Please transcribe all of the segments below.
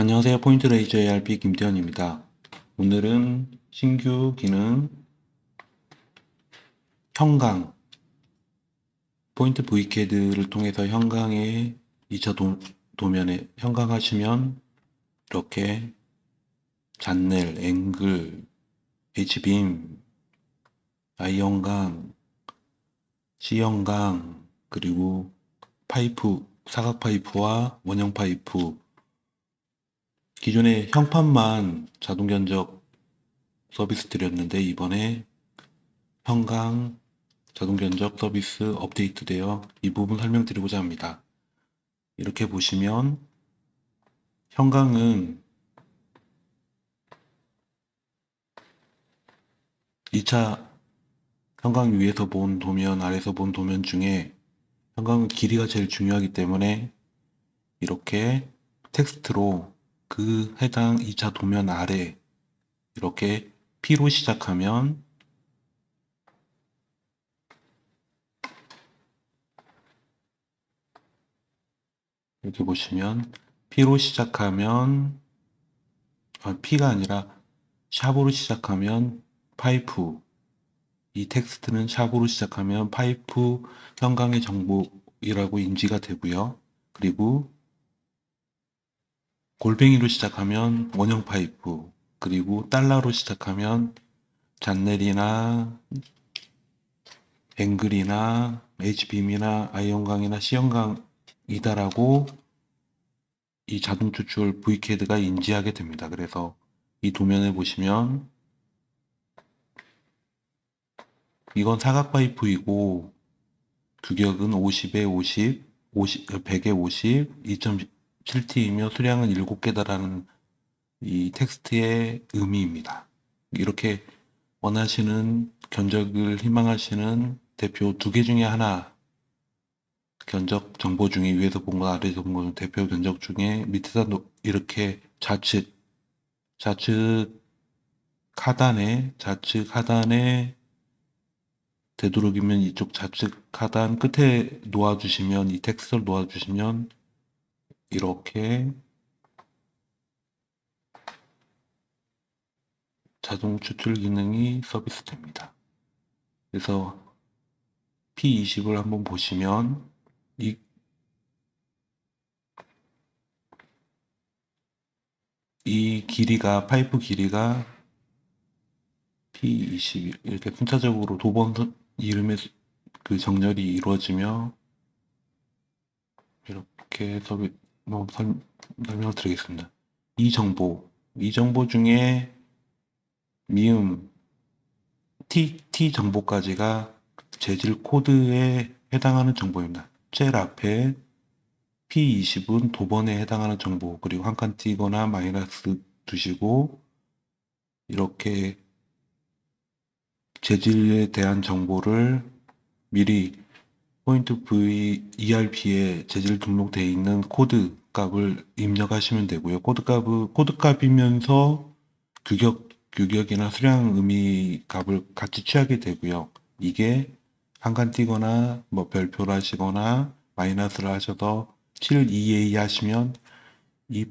안녕하세요. 포인트레이저 ARP 김태현입니다. 오늘은 신규 기능 현강, 포인트 VCAD를 통해서 현강의 2차 도면에 현강하시면 이렇게 잔넬, 앵글, H빔, I현강, C현강, 그리고 파이프, 사각 파이프와 원형 파이프, 기존에 형판만 자동 견적 서비스 드렸는데 이번에 현강 자동 견적 서비스 업데이트되어 이 부분 설명드리고자 합니다. 이렇게 보시면 현강은 2차 현강 위에서 본 도면, 아래에서 본 도면 중에 현강은 길이가 제일 중요하기 때문에 이렇게 텍스트로 그 해당 2차 도면 아래 이렇게 P로 시작하면 이렇게 보시면 P로 시작하면 P가 아니라 샵으로 시작하면 파이프, 이 텍스트는 샵으로 시작하면 파이프 현강의 정보이라고 인지가 되고요. 그리고 골뱅이로 시작하면 원형 파이프, 그리고 달러로 시작하면 잔넬이나 앵글이나 H빔이나 I현강이나 C현강이다라고 이 자동 추출 VCAD가 인지하게 됩니다. 그래서 이 도면을 보시면 이건 사각 파이프이고 규격은 50에 50, 100에 50, 2.7T이며 수량은 7개다라는 이 텍스트의 의미입니다. 이렇게 원하시는 견적을 희망하시는 대표 2개 중에 하나, 견적 정보 중에 위에서 본 거 아래에서 본 거 대표 견적 중에 밑에다 이렇게 좌측 하단에 되도록이면 이쪽 좌측 하단 끝에 놓아주시면, 이 텍스트를 놓아주시면 이렇게 자동 추출 기능이 서비스됩니다. 그래서 P20을 한번 보시면 이 길이가, 파이프 길이가 P20 이렇게 순차적으로 도번 이름의 그 정렬이 이루어지며 이렇게 설명을 드리겠습니다. 이 정보 중에 미음 T 정보까지가 재질 코드에 해당하는 정보입니다. 제일 앞에 P20은 도번에 해당하는 정보, 그리고 한 칸 띄거나 마이너스 두시고 이렇게 재질에 대한 정보를 미리 포인트 V ERP에 재질 등록되어 있는 코드 값을 입력하시면 되고요. 코드 값이면서 규격이나 수량 의미 값을 같이 취하게 되고요. 이게 한 칸 띄거나 뭐 별표를 하시거나 마이너스를 하셔서 7EA 하시면 이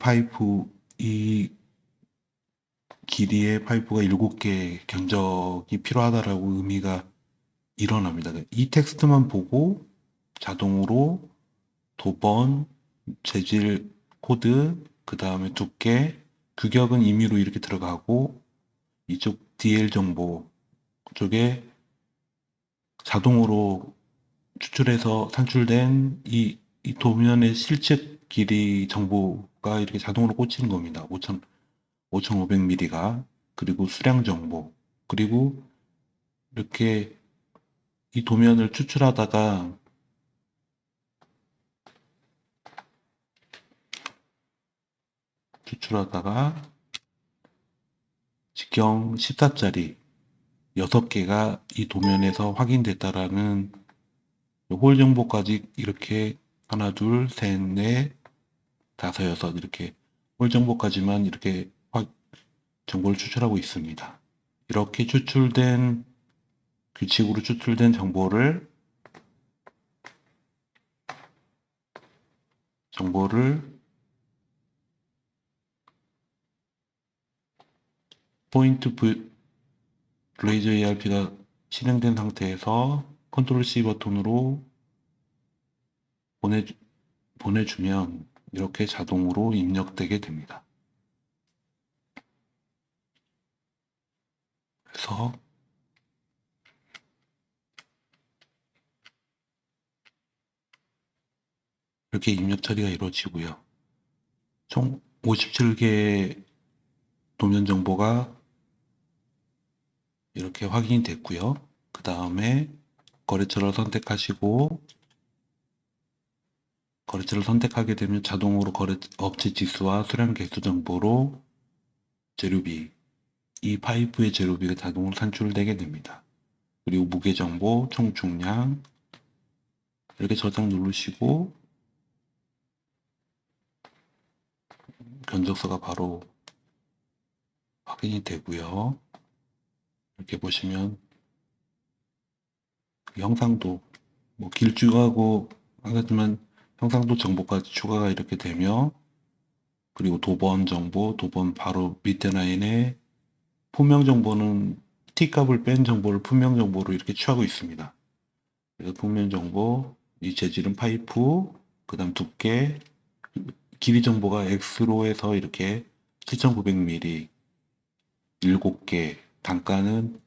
길이의 파이프가 7개 견적이 필요하다라고 의미가 일어납니다. 이 텍스트만 보고 자동으로 도번, 재질 코드, 그 다음에 두께, 규격은 임의로 이렇게 들어가고 이쪽 DL 정보 쪽에 자동으로 추출해서 산출된 이 도면의 실측 길이 정보가 이렇게 자동으로 꽂히는 겁니다. 5500mm가. 그리고 수량 정보. 그리고 이렇게 이 도면을 추출하다가 직경 14짜리 6개가 이 도면에서 확인됐다라는 홀 정보까지 이렇게 하나, 둘, 셋, 넷, 다섯, 여섯 이렇게 홀 정보까지만 이렇게 정보를 추출하고 있습니다. 이렇게 규칙으로 추출된 정보를 포인트 블레이저 ERP가 실행된 상태에서 컨트롤 C 버튼으로 보내주면 이렇게 자동으로 입력되게 됩니다. 그래서 이렇게 입력 처리가 이루어지고요. 총 57개의 도면 정보가 이렇게 확인이 됐고요. 그 다음에 거래처를 선택하시고 거래처를 선택하게 되면 자동으로 업체 지수와 수량 개수 정보로 재료비, 이 파이프의 재료비가 자동으로 산출되게 됩니다. 그리고 무게 정보, 총 중량 이렇게 저장 누르시고 견적서가 바로 확인이 되고요. 이렇게 보시면 형상도 길쭉하고 하지만 형상도 정보까지 추가가 이렇게 되며 그리고 도번 정보, 도번 바로 밑에 라인에 품명 정보는 T값을 뺀 정보를 품명 정보로 이렇게 취하고 있습니다. 그래서 품명 정보, 이 재질은 파이프, 그 다음 두께, 길이 정보가 X로 해서 이렇게 7,900mm, 7개, 단가는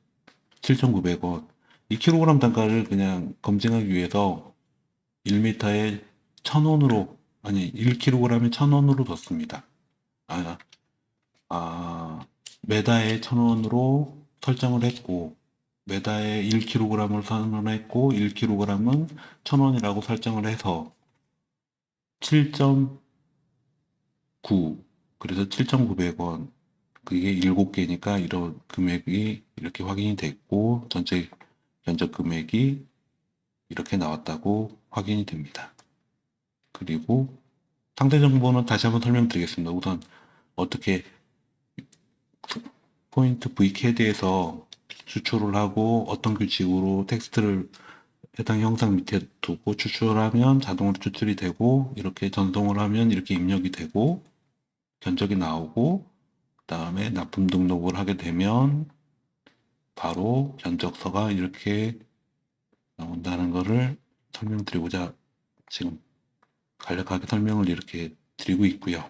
7,900원. 2kg 단가를 그냥 검증하기 위해서 1m에 1,000원으로, 아니, 1kg에 1,000원으로 뒀습니다. 메다에 1,000원으로 설정을 했고, 메다에 1kg을 선언했고, 1kg은 1,000원이라고 설정을 해서 7.9, 그래서 7,900원, 그게 7개니까 이런 금액이 이렇게 확인이 됐고, 전체 견적 금액이 이렇게 나왔다고 확인이 됩니다. 그리고 상세 정보는 다시 한번 설명드리겠습니다. 우선 어떻게 포인트 VCAD에서 추출을 하고 어떤 규칙으로 텍스트를 해당 형상 밑에 두고 추출하면 자동으로 추출이 되고 이렇게 전송을 하면 이렇게 입력이 되고 견적이 나오고 그 다음에 납품 등록을 하게 되면 바로 견적서가 이렇게 나온다는 것을 설명드리고자 지금 간략하게 설명을 이렇게 드리고 있고요.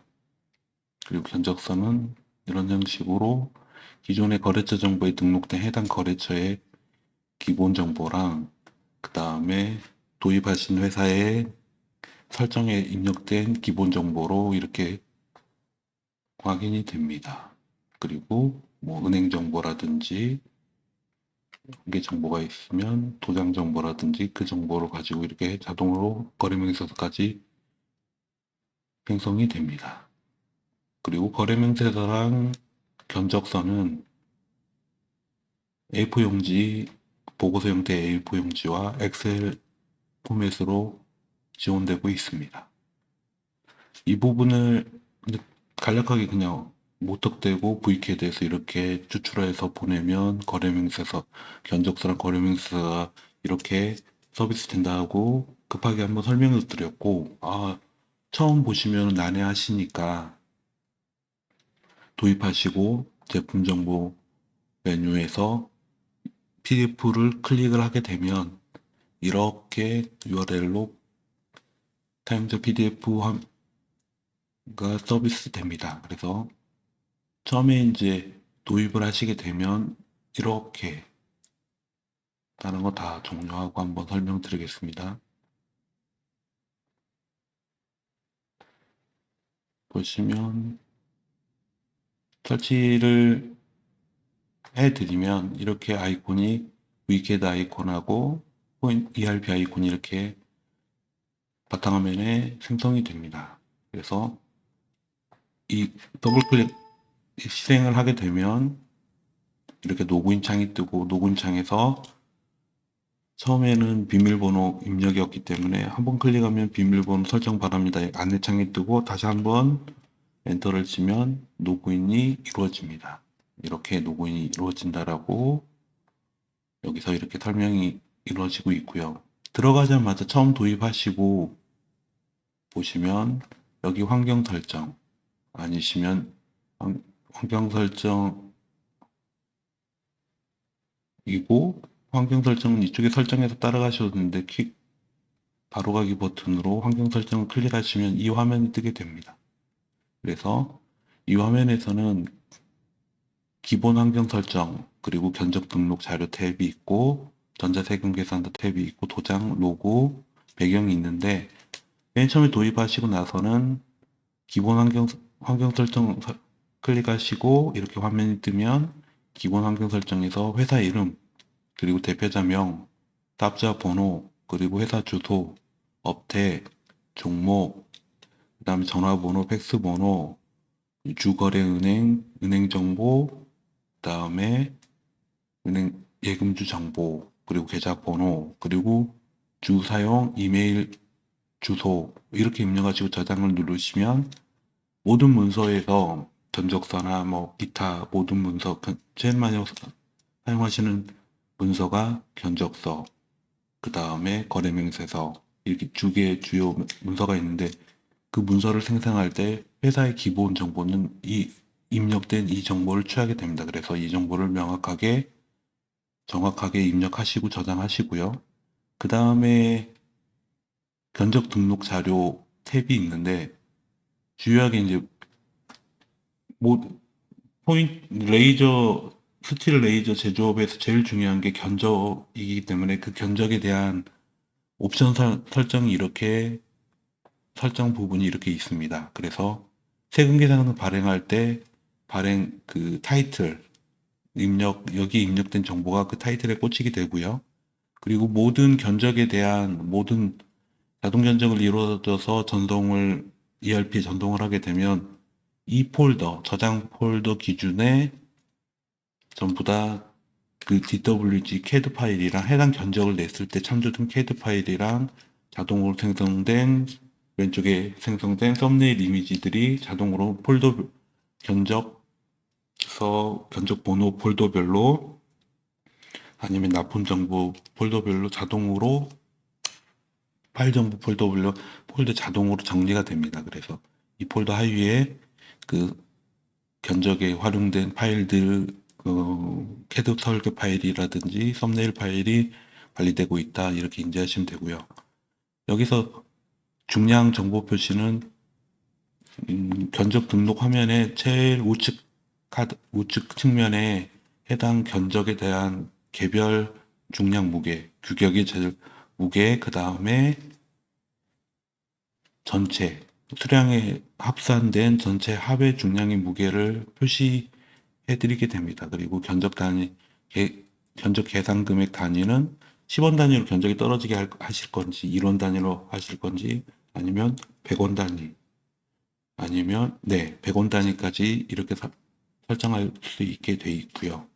그리고 견적서는 이런 형식으로 기존의 거래처 정보에 등록된 해당 거래처의 기본 정보랑 그 다음에 도입하신 회사의 설정에 입력된 기본 정보로 이렇게 확인이 됩니다. 그리고 은행 정보라든지 이게 정보가 있으면 도장 정보라든지 그 정보를 가지고 이렇게 자동으로 거래명세서까지 생성이 됩니다. 그리고 거래명세서랑 견적서는 A4 용지, 보고서 형태 A4 용지와 엑셀 포맷으로 지원되고 있습니다. 이 부분을 간략하게 그냥 모턱되고 V캐드에서 이렇게 추출해서 보내면 거래명세서, 견적서랑 거래명세서가 이렇게 서비스 된다고 급하게 한번 설명을 드렸고, 처음 보시면 난해하시니까 도입하시고 제품 정보 메뉴에서 PDF를 클릭을 하게 되면 이렇게 URL로 타임즈 PDF가 서비스 됩니다. 그래서 처음에 이제 도입을 하시게 되면 이렇게 다른 거 다 종료하고 한번 설명드리겠습니다. 보시면 설치를 해드리면 이렇게 아이콘이 위켓 아이콘하고 ERP 아이콘이 이렇게 바탕화면에 생성이 됩니다. 그래서 이 더블클릭 실행을 하게 되면 이렇게 로그인 창이 뜨고 로그인 창에서 처음에는 비밀번호 입력이었기 때문에 한번 클릭하면 비밀번호 설정 바랍니다. 안내창이 뜨고 다시 한번 엔터를 치면 로그인이 이루어집니다. 이렇게 로그인이 이루어진다라고 여기서 이렇게 설명이 이루어지고 있고요. 들어가자마자 처음 도입하시고 보시면 여기 환경 설정 아니시면 환경 설정 이고 환경 설정은 이쪽에 설정해서 따라가셔도 되는데 바로가기 버튼으로 환경 설정을 클릭하시면 이 화면이 뜨게 됩니다. 그래서 이 화면에서는 기본 환경 설정, 그리고 견적 등록 자료 탭이 있고 전자세금 계산서 탭이 있고 도장, 로고, 배경이 있는데 맨 처음에 도입하시고 나서는 기본 환경 설정 클릭하시고 이렇게 화면이 뜨면 기본 환경 설정에서 회사 이름, 그리고 대표자명, 납자 번호, 그리고 회사 주소, 업태, 종목, 그 다음에 전화번호, 팩스번호, 주거래은행, 은행 정보, 그 다음에 은행 예금주 정보, 그리고 계좌번호, 그리고 주 사용 이메일 주소 이렇게 입력하시고 저장을 누르시면 모든 문서에서 견적서나 뭐 기타 모든 문서 제일 많이 사용하시는 문서가 견적서, 그 다음에 거래명세서 이렇게 두 개의 주요 문서가 있는데 그 문서를 생성할 때 회사의 기본 정보는 이 입력된 이 정보를 취하게 됩니다. 그래서 이 정보를 명확하게 정확하게 입력하시고 저장하시고요. 그 다음에 견적 등록 자료 탭이 있는데 주요하게 이제 뭐 포인트 레이저 스틸 레이저 제조업에서 제일 중요한 게 견적이기 때문에 그 견적에 대한 옵션 설정이 이렇게 설정 부분이 이렇게 있습니다. 그래서 세금 계산을 발행할 때 발행 그 타이틀 여기 입력된 정보가 그 타이틀에 꽂히게 되고요. 그리고 모든 견적에 대한 모든 자동 견적을 이루어져서 전송을 ERP에 전송을 하게 되면 이 폴더 저장 폴더 기준에 전부 다 그 DWG CAD 파일이랑 해당 견적을 냈을 때 참조된 CAD 파일이랑 자동으로 생성된 왼쪽에 생성된 썸네일 이미지들이 자동으로 폴더 견적서 견적 번호 폴더별로 아니면 납품 정보 폴더별로 자동으로 파일 정보 폴더별로 폴더 자동으로 정리가 됩니다. 그래서 이 폴더 하위에 그 견적에 활용된 파일들, 캐드 설계 파일이라든지 썸네일 파일이 관리되고 있다 이렇게 인지하시면 되고요. 여기서 중량 정보 표시는 견적 등록 화면의 제일 우측 측면에 해당 견적에 대한 개별 중량 무게, 규격의 제일 무게, 그 다음에 전체 수량에 합산된 전체 합의 중량의 무게를 표시해드리게 됩니다. 그리고 견적 계산 금액 단위는 10원 단위로 견적이 떨어지게 하실 건지, 1원 단위로 하실 건지, 아니면 100원 단위, 아니면, 네, 100원 단위까지 이렇게 설정할 수 있게 돼 있고요.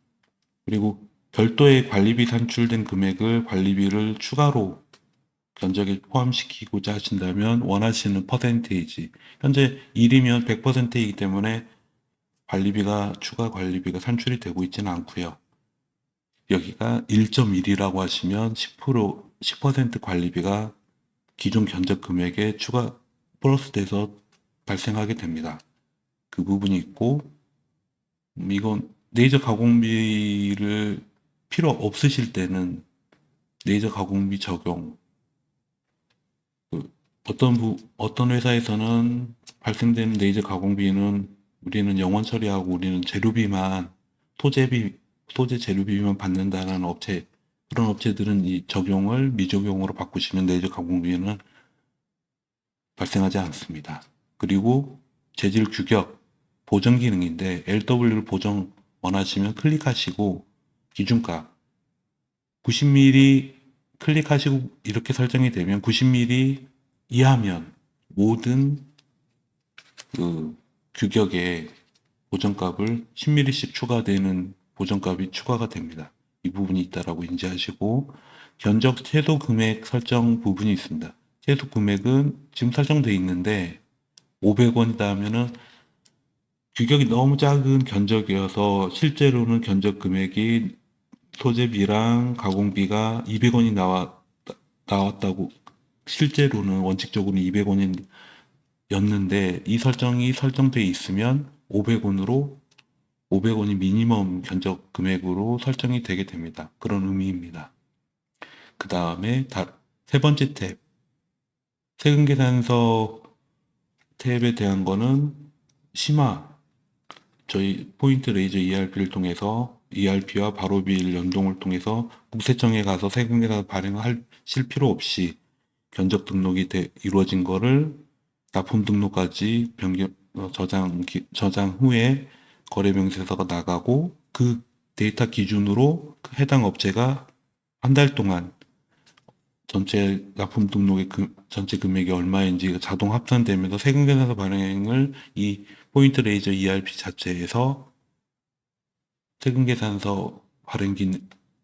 그리고 별도의 관리비 산출된 금액을 관리비를 추가로 견적에 포함시키고자 하신다면 원하시는 퍼센테이지, 현재 1이면 100%이기 때문에 추가 관리비가 산출이 되고 있지는 않고요. 여기가 1.1이라고 하시면 10% 관리비가 기존 견적 금액에 추가 플러스돼서 발생하게 됩니다. 그 부분이 있고, 이건 레이저 가공비를 필요 없으실 때는 레이저 가공비 적용, 그 어떤 회사에서는 발생되는 레이저 가공비는 우리는 영원 처리하고 우리는 재료비만, 소재 재료비만 받는다는 그런 업체들은 이 적용을 미적용으로 바꾸시면 레이저 가공비는 발생하지 않습니다. 그리고 재질 규격, 보정 기능인데 LW를 보정 원하시면 클릭하시고 기준가 90mm 클릭하시고 이렇게 설정이 되면 90mm 이하면 모든 그 규격에 보정값을 10mm씩 추가되는 보정값이 추가가 됩니다. 이 부분이 있다라고 인지하시고 견적 최소 금액 설정 부분이 있습니다. 최소 금액은 지금 설정되어 있는데 500원이다 하면은 규격이 너무 작은 견적이어서 실제로는 견적 금액이 소재비랑 가공비가 200원이 나왔다고, 실제로는 원칙적으로는 200원이었는데 이 설정이 설정되어 있으면 500원으로 500원이 미니멈 견적 금액으로 설정이 되게 됩니다. 그런 의미입니다. 그 다음에 세 번째 탭, 세금계산서 탭에 대한 거는 심화, 저희 포인트 레이저 ERP를 통해서 ERP와 바로빌 연동을 통해서 국세청에 가서 세금계산 발행하실 필요 없이 견적 등록이 이루어진 거를 납품 등록까지 저장 후에 거래 명세서가 나가고 그 데이터 기준으로 해당 업체가 한 달 동안 전체 납품 등록의 전체 금액이 얼마인지 자동 합산되면서 세금계산서 발행을 이 포인트 레이저 ERP 자체에서 세금계산서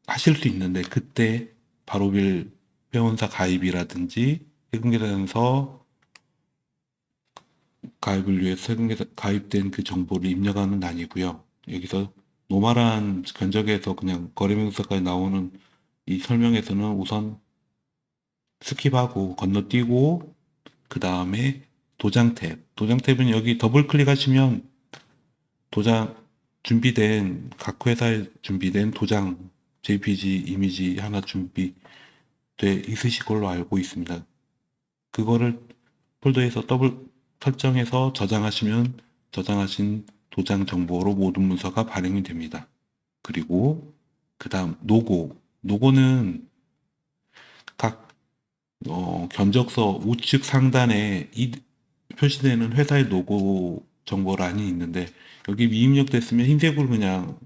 하실 수 있는데 그때 바로빌 회원사 가입이라든지 세금계산서 가입을 위해 가입된 그 정보를 입력하는 아니고요. 여기서 노멀한 견적에서 그냥 거래명세서까지 나오는 이 설명에서는 우선 스킵하고 건너뛰고 그 다음에 도장 탭. 도장 탭은 여기 더블 클릭하시면 각 회사에 준비된 도장 JPG 이미지 하나 준비돼 있으실 걸로 알고 있습니다. 그거를 폴더에서 더블 설정해서 저장하시면 저장하신 도장 정보로 모든 문서가 발행이 됩니다. 그리고 그 다음 노고는 각 견적서 우측 상단에 표시되는 회사의 노고 정보란이 있는데 여기 미입력됐으면 흰색으로 그냥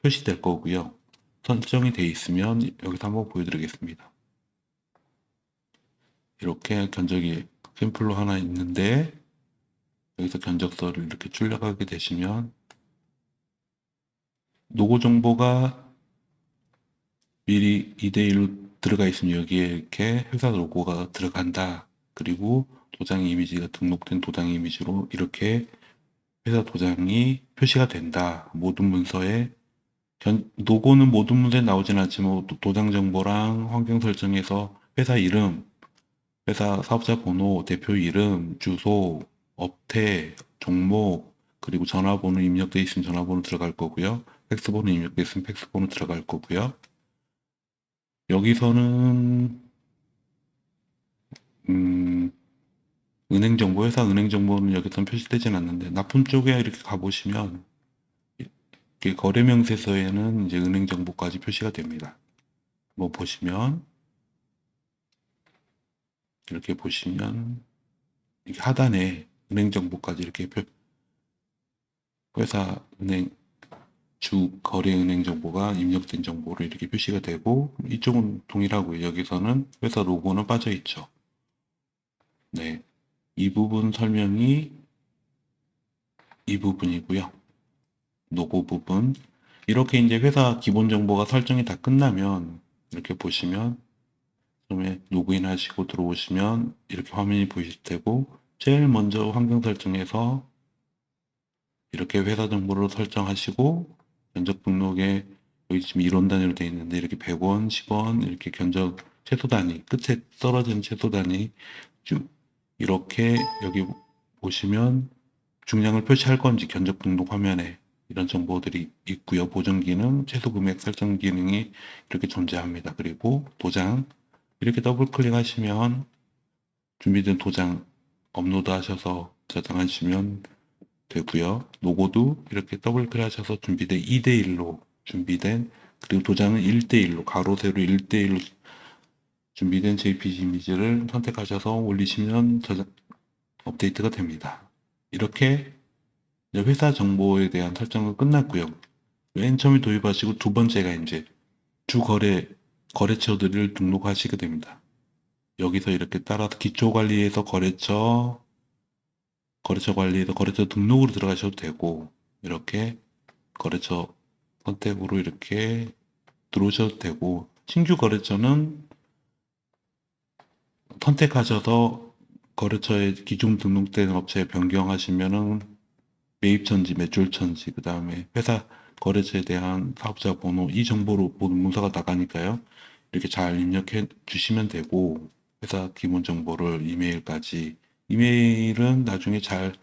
표시될 거고요. 설정이 돼 있으면 여기서 한번 보여드리겠습니다. 이렇게 견적이 샘플로 하나 있는데 여기서 견적서를 이렇게 출력하게 되시면 노고 정보가 미리 2대1로 들어가 있으면 여기에 이렇게 회사 로고가 들어간다. 그리고 도장 이미지가 등록된 도장 이미지로 이렇게 회사 도장이 표시가 된다. 모든 문서에 노고는 모든 문서에 나오진 않지만 도장 정보랑 환경 설정에서 회사 이름, 회사 사업자 번호, 대표 이름, 주소, 업태, 종목, 그리고 전화번호 입력되어 있으면 전화번호 들어갈 거고요. 팩스번호 입력되어 있으면 팩스번호 들어갈 거고요. 여기서는 은행 정보, 회사 은행 정보는 여기서는 표시되진 않는데 납품 쪽에 이렇게 가보시면 이렇게 거래 명세서에는 이제 은행 정보까지 표시가 됩니다. 뭐 보시면 이렇게 보시면 이렇게 하단에 은행 정보까지 이렇게 회사 은행 거래 은행 정보가 입력된 정보로 이렇게 표시가 되고 이쪽은 동일하고요. 여기서는 회사 로고는 빠져 있죠. 네, 이 부분 설명이 이 부분이고요. 노고 부분 이렇게 이제 회사 기본 정보가 설정이 다 끝나면 이렇게 보시면 처음에 로그인 하시고 들어오시면 이렇게 화면이 보이실 테고 제일 먼저 환경 설정에서 이렇게 회사 정보를 설정하시고 견적 등록에 여기 지금 1원 단위로 되어 있는데 이렇게 100원, 10원 이렇게 견적 최소 단위 끝에 떨어진 최소 단위 쭉 이렇게 여기 보시면 중량을 표시할 건지 견적 등록 화면에 이런 정보들이 있고요. 보정 기능, 최소 금액 설정 기능이 이렇게 존재합니다. 그리고 도장 이렇게 더블 클릭하시면 준비된 도장 업로드 하셔서 저장하시면 되고요. 로고도 이렇게 더블 클릭하셔서 준비된 2대1로 준비된 그리고 도장은 1대1로 가로 세로 1대1로 준비된 JPG 이미지를 선택하셔서 올리시면 업데이트가 됩니다. 이렇게 회사 정보에 대한 설정은 끝났고요. 맨 처음에 도입하시고 두 번째가 이제 거래처들을 등록하시게 됩니다. 여기서 이렇게 따라서 기초관리에서 거래처 관리에서 거래처 등록으로 들어가셔도 되고 이렇게 거래처 선택으로 이렇게 들어오셔도 되고 신규 거래처는 선택하셔서 거래처에 기존 등록된 업체에 변경하시면은 매입처인지 매출처인지 그 다음에 회사 거래처에 대한 사업자 번호 이 정보로 모든 문서가 나가니까요. 이렇게 잘 입력해 주시면 되고 회사 기본 정보를 이메일은 나중에 잘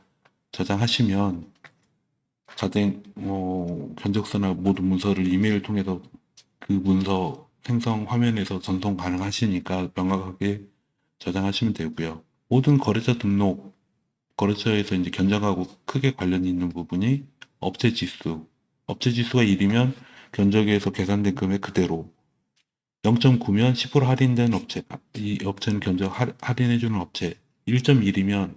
저장하시면 자된 견적서나 모든 문서를 이메일 통해서 그 문서 생성 화면에서 전송 가능하시니까 명확하게 저장하시면 되고요. 모든 거래처 등록, 거래처에서 이제 견적하고 크게 관련이 있는 부분이 업체 지수. 업체 지수가 1이면 견적에서 계산된 금액 그대로, 0.9면 10% 할인된 업체, 이 업체는 견적 할인해주는 업체, 1.1이면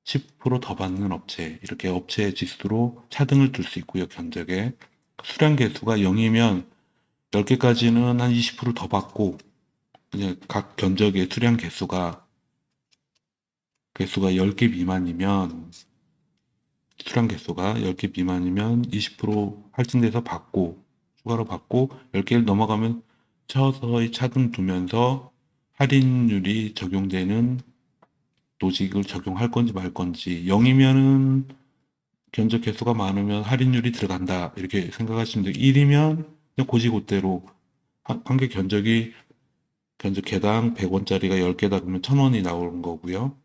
10%더 받는 업체, 이렇게 업체 지수로 차등을 둘 수 있고요, 견적에. 수량 개수가 0이면 10개까지는 한 20%더 받고, 그냥 각 견적의 수량 개수가 10개 미만이면, 수량 개수가 10개 미만이면 20% 할증돼서 받고, 추가로 받고, 10개를 넘어가면 서서히 차등 두면서 할인율이 적용되는 노직을 적용할 건지 말 건지, 0이면은 견적 개수가 많으면 할인율이 들어간다, 이렇게 생각하시면 돼요. 1이면 그냥 고지고대로 한 개 견적 개당 100원짜리가 10개다 그러면 1000원이 나오는 거고요.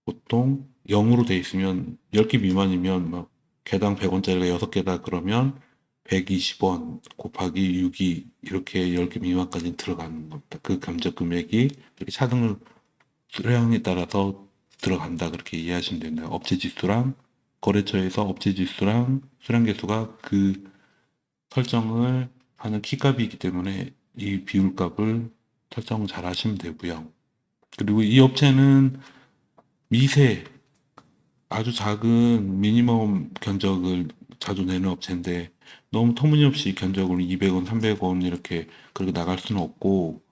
보통 0으로 돼 있으면 10개 미만이면 막 개당 100원짜리가 6개다 그러면 120원 곱하기 6이 이렇게 10개 미만까지 들어가는 겁니다. 그 견적 금액이 이렇게 차등을 수량에 따라서 들어간다, 그렇게 이해하시면 됩니다. 업체 지수랑 거래처에서 업체 지수랑 수량 개수가 그 설정을 하는 키값이기 때문에 이 비율값을 설정 잘 하시면 되고요. 그리고 이 업체는 미세, 아주 작은 미니멈 견적을 자주 내는 업체인데, 너무 터무니없이 견적을 200원, 300원 이렇게 그렇게 나갈 수는 없고,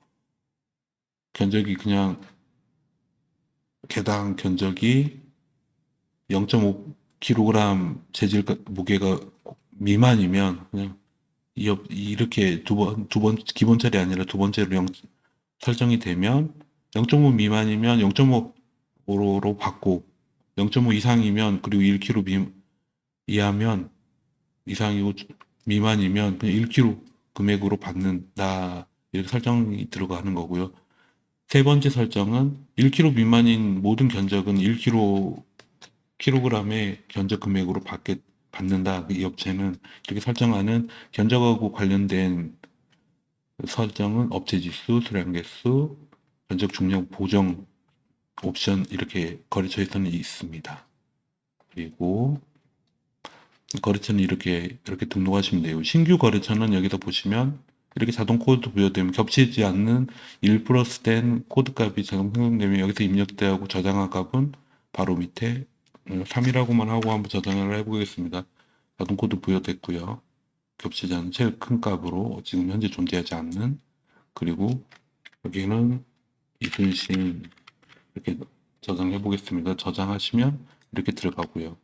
견적이 그냥 개당 견적이 0.5kg 재질 무게가 미만이면 그냥 이렇게 두 번 기본짜리 아니라 두 번째로 설정이 되면, 0.5 미만이면 0.5로 받고, 0.5 이상이면, 그리고 1kg 이하면, 이상이고 미만이면 그냥 1kg 금액으로 받는다, 이렇게 설정이 들어가는 거고요. 세 번째 설정은 1kg 미만인 모든 견적은 1kg의 견적 금액으로 받는다. 이 업체는 이렇게 설정하는 견적하고 관련된 설정은 업체 지수, 수량 개수, 견적 중량 보정 옵션, 이렇게 거래처에서는 있습니다. 그리고 거래처는 이렇게 등록하시면 돼요. 신규 거래처는 여기서 보시면 이렇게 자동 코드 부여되면 겹치지 않는 1 플러스 된 코드 값이 생성되면 여기서 입력되고 저장한 값은 바로 밑에 3이라고만 하고 한번 저장을 해보겠습니다. 자동 코드 부여됐고요. 겹치지 않는 제일 큰 값으로 지금 현재 존재하지 않는, 그리고 여기는 이순신 이렇게 저장해 보겠습니다. 저장하시면 이렇게 들어가고요.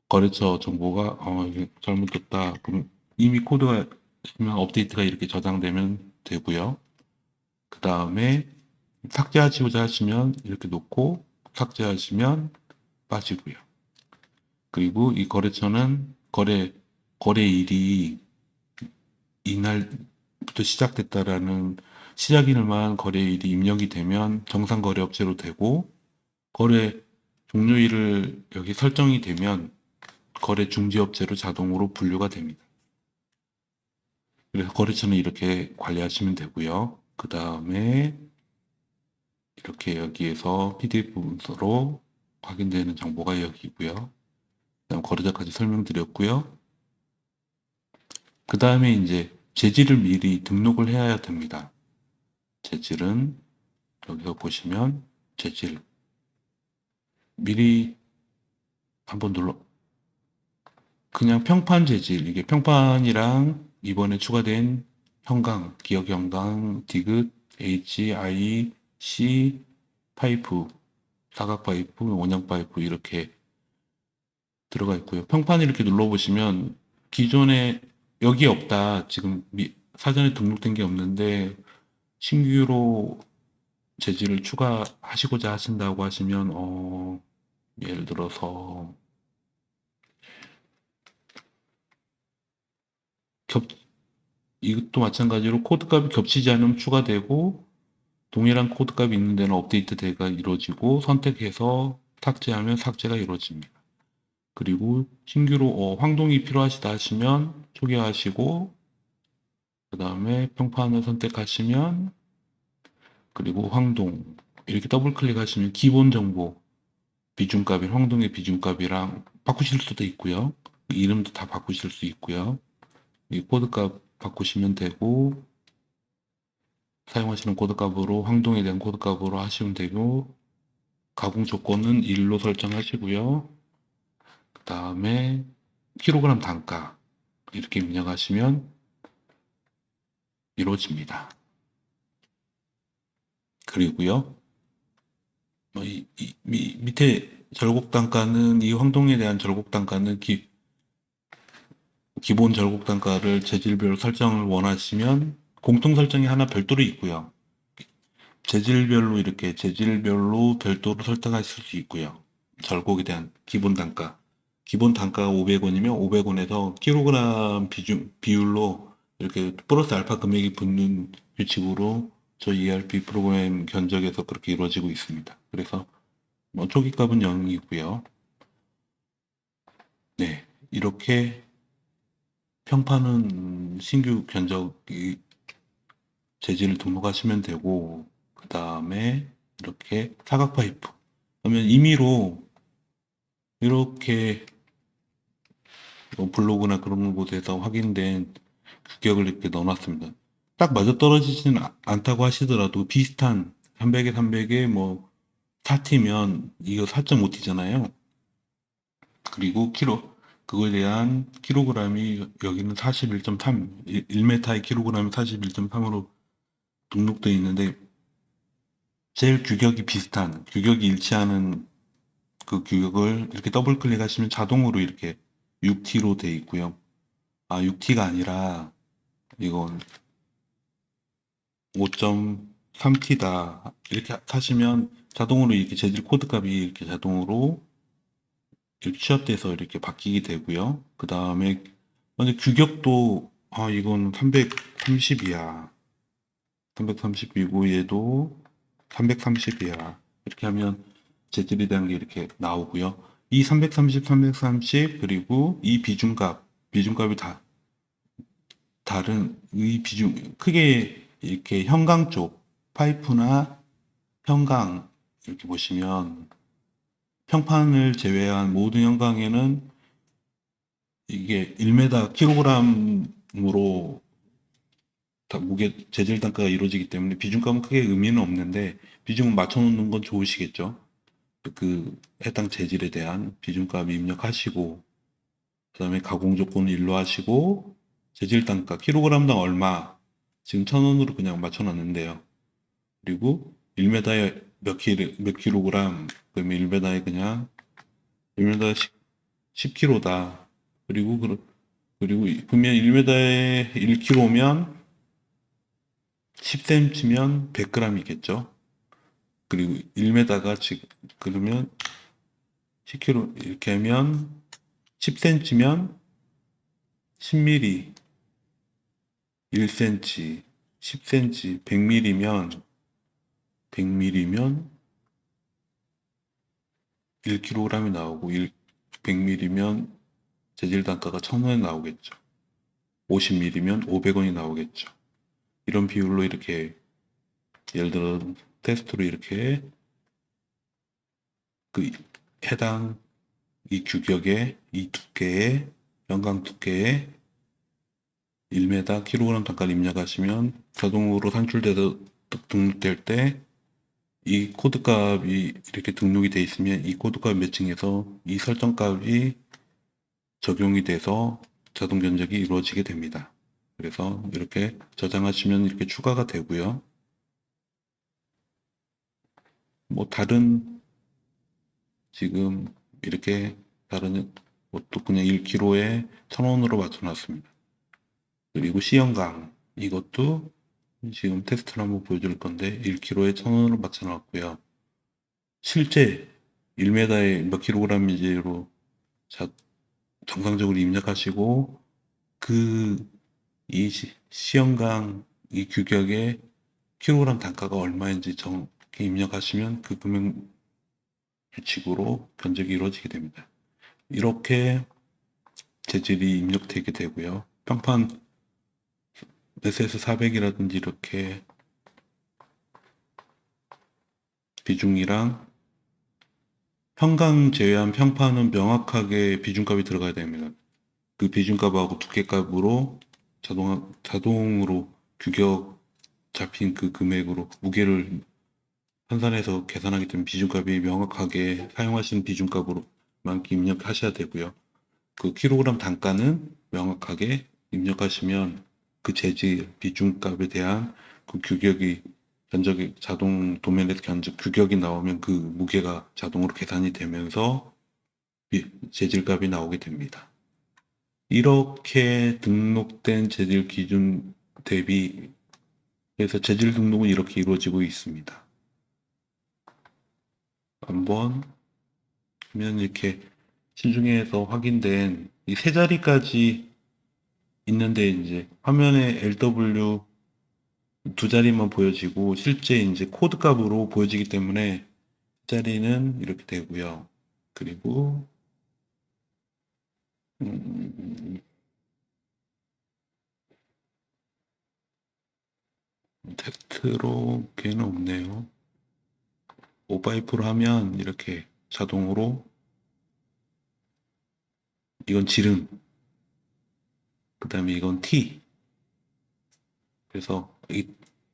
거래처 정보가 이게 잘못됐다, 그럼 이미 코드가 있으면 업데이트가 이렇게 저장되면 되고요. 그 다음에 삭제하시고자 하시면 이렇게 놓고 삭제하시면 빠지고요. 그리고 이 거래처는 거래일이 이날부터 시작됐다라는 시작일만 거래일이 입력이 되면 정상 거래업체로 되고, 거래 종료일을 여기 설정이 되면 거래 중지업체로 자동으로 분류가 됩니다. 그래서 거래처는 이렇게 관리하시면 되고요. 그 다음에 이렇게 여기에서 PDF 문서로 확인되는 정보가 여기고요. 그다음 거래자까지 설명드렸고요. 그 다음에 이제 재질을 미리 등록을 해야 됩니다. 재질은 여기서 보시면 재질 미리 한번 그냥 평판 재질, 이게 평판이랑 이번에 추가된 형광, 기역 형광, 디귿, H, I, C, 파이프, 사각 파이프, 원형 파이프 이렇게 들어가 있고요. 평판 이렇게 눌러보시면 기존에 여기 없다, 지금 사전에 등록된 게 없는데 신규로 재질을 추가하시고자 하신다고 하시면 예를 들어서 겹 이것도 마찬가지로 코드값이 겹치지 않으면 추가되고, 동일한 코드값이 있는 데는 업데이트가 이루어지고, 선택해서 삭제하면 삭제가 이루어집니다. 그리고 신규로 황동이 필요하시다 하시면 초기화하시고 그 다음에 평판을 선택하시면 그리고 황동 이렇게 더블 클릭하시면 기본 정보 비중값인 황동의 비중값이랑 바꾸실 수도 있고요. 이름도 다 바꾸실 수 있고요. 이 코드값 바꾸시면 되고 사용하시는 코드값으로 황동에 대한 코드값으로 하시면 되고 가공 조건은 1로 설정하시고요. 그 다음에 킬로그램 단가 이렇게 입력하시면 이루어집니다. 그리고요. 밑에 절곡 단가는 이 황동에 대한 절곡 단가는 기본 절곡 단가를 재질별로 설정을 원하시면 공통 설정이 하나 별도로 있고요. 재질별로 별도로 설정하실 수 있고요. 절곡에 대한 기본 단가. 기본 단가가 500원이면 500원에서 킬로그램 비율로 이렇게 플러스 알파 금액이 붙는 규칙으로 저희 ERP 프로그램 견적에서 그렇게 이루어지고 있습니다. 그래서 초기 값은 0이고요. 네, 이렇게 평판은 신규 견적 재질을 등록하시면 되고 그 다음에 이렇게 사각 파이프 그러면 임의로 이렇게 블로그나 그런 곳에서 확인된 규격을 이렇게 넣어놨습니다. 딱 맞아떨어지지는 않다고 하시더라도 비슷한 300에 300에 뭐 4T면 이거 4.5T잖아요. 그리고 그거에 대한 킬로그램이 여기는 41.3, 1m의 킬로그램이 41.3으로 등록되어 있는데 제일 규격이 일치하는 그 규격을 이렇게 더블 클릭하시면 자동으로 이렇게 6T로 되어 있고요. 6T가 아니라 이건 5.3T다. 이렇게 하시면 자동으로 이렇게 재질 코드 값이 이렇게 자동으로 이렇게 취합돼서 이렇게 바뀌게 되고요. 그 다음에 근데 규격도 이건 330이야. 330이고 얘도 330이야. 이렇게 하면 재질에 대한 게 이렇게 나오고요. 이 330, 그리고 이 비중값이 다 다른 이 크게 이렇게 현강 쪽 파이프나 현강 이렇게 보시면 평판을 제외한 모든 현강에는 이게 1m 킬로그램으로 무게 재질 단가가 이루어지기 때문에 비중값은 크게 의미는 없는데 비중을 맞춰놓는 건 좋으시겠죠. 그 해당 재질에 대한 비중값 입력하시고 그 다음에 가공 조건을 일로 하시고 재질 단가 킬로그램당 얼마 지금 1,000원으로 그냥 맞춰놨는데요. 그리고 1m에 몇 킬로그램 그러면 1m에 그냥 1m에 10kg다. 그리고 그러면 1m에 1kg면 10cm면 100g이겠죠. 그리고 1m가 지금 그러면 10kg 이렇게 하면 10cm면 10mm, 1cm, 10cm, 100mm면 1kg이 나오고 100mm면 재질 단가가 1,000원에 나오겠죠. 50mm면 500원이 나오겠죠. 이런 비율로 이렇게 예를 들어 테스트로 이렇게 그 해당 이 규격의 이 두께의 연강 두께의 1m 킬로그램 단가를 입력하시면 자동으로 산출돼서 등록될 때 이 코드값이 이렇게 등록이 되어 있으면 이 코드값 매칭해서 이 설정값이 적용이 돼서 자동 견적이 이루어지게 됩니다. 그래서 이렇게 저장하시면 이렇게 추가가 되고요. 뭐 다른 지금 이렇게 다른 것도 그냥 1kg에 1,000원으로 맞춰놨습니다. 그리고 C형강 이것도 지금 테스트를 한번 보여줄 건데 1kg에 1,000원으로 맞춰놨고요. 실제 1m에 몇 킬로그램인지로 정상적으로 입력하시고 이 C형강 이 규격의 킬로그램 단가가 얼마인지 정확히 입력하시면 그 금액 규칙으로 견적이 이루어지게 됩니다. 이렇게 재질이 입력되게 되고요. 평판 SS400이라든지 이렇게 비중이랑 평강 제외한 평판은 명확하게 비중값이 들어가야 됩니다. 그 비중값하고 두께값으로 자동으로 규격 잡힌 그 금액으로 무게를 환산해서 계산하기 때문에 비중값이 명확하게 사용하시는 비중값으로만 입력하셔야 되고요. 그 킬로그램 단가는 명확하게 입력하시면 그 재질 비중값에 대한 그 규격이 견적이 자동 도면에서 견적 규격이 나오면 그 무게가 자동으로 계산이 되면서 재질값이 나오게 됩니다. 이렇게 등록된 재질 기준 대비 해서 재질 등록은 이렇게 이루어지고 있습니다. 한번 하면 이렇게 시중에서 확인된 이 세 자리까지 있는데 이제 화면에 LW 두 자리만 보여지고 실제 이제 코드 값으로 보여지기 때문에 자리는 이렇게 되고요. 그리고 텍스트로 걔는 없네요. 5파이프로 하면 이렇게 자동으로 이건 지름, 그 다음에 이건 T. 그래서 이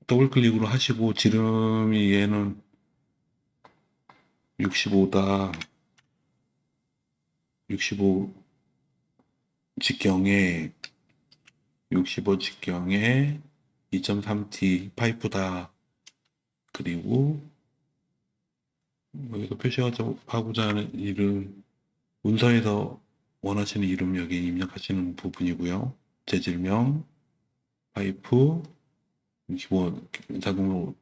더블 클릭으로 하시고 지름이 얘는 65다. 65 직경에 65 직경에 2.3T 파이프다. 그리고 여기서 표시하고자 하는 이름 문서에서 원하시는 이름 여기 입력하시는 부분이고요. 재질명, 파이프, 기본 자동으로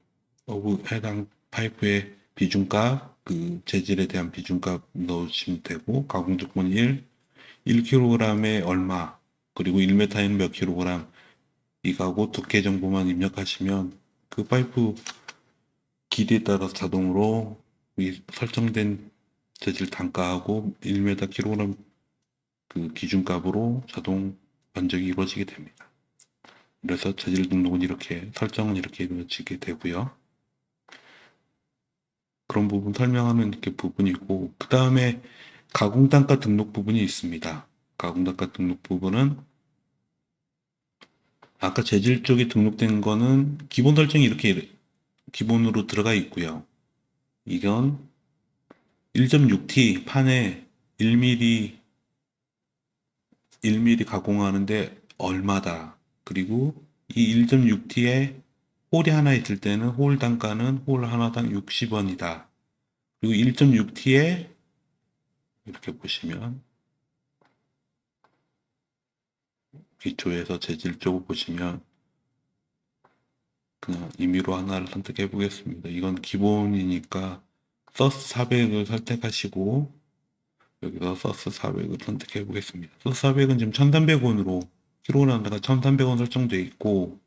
해당 파이프의 비중값, 그 재질에 대한 비중값 넣으시면 되고 가공 조건 1kg에 얼마, 그리고 1m에는 몇 kg 이거하고 두께 정보만 입력하시면 그 파이프 길이에 따라서 자동으로 이 설정된 재질 단가하고 1m kg 그 기준값으로 자동 변적이 이루어지게 됩니다. 그래서 재질 등록은 이렇게 설정은 이렇게 이루어지게 되고요. 그런 부분 설명하는 이렇게 부분이고 그 다음에 가공단가 등록 부분이 있습니다. 가공단가 등록 부분은 아까 재질 쪽에 등록된 거는 기본 설정이 이렇게 기본으로 들어가 있고요. 이건 1.6T 판에 1mm 가공하는데 얼마다. 그리고 이 1.6T에 홀이 하나 있을 때는 홀 단가는 홀 하나당 60원이다. 그리고 1.6T에 이렇게 보시면 기초에서 재질 쪽을 보시면 그냥 임의로 하나를 선택해 보겠습니다. 이건 기본이니까 서스 400을 선택하시고 여기서 서스 400을 선택해 보겠습니다. 서스 400은 지금 1300원으로 킬로그램당 1300원 설정되어 있고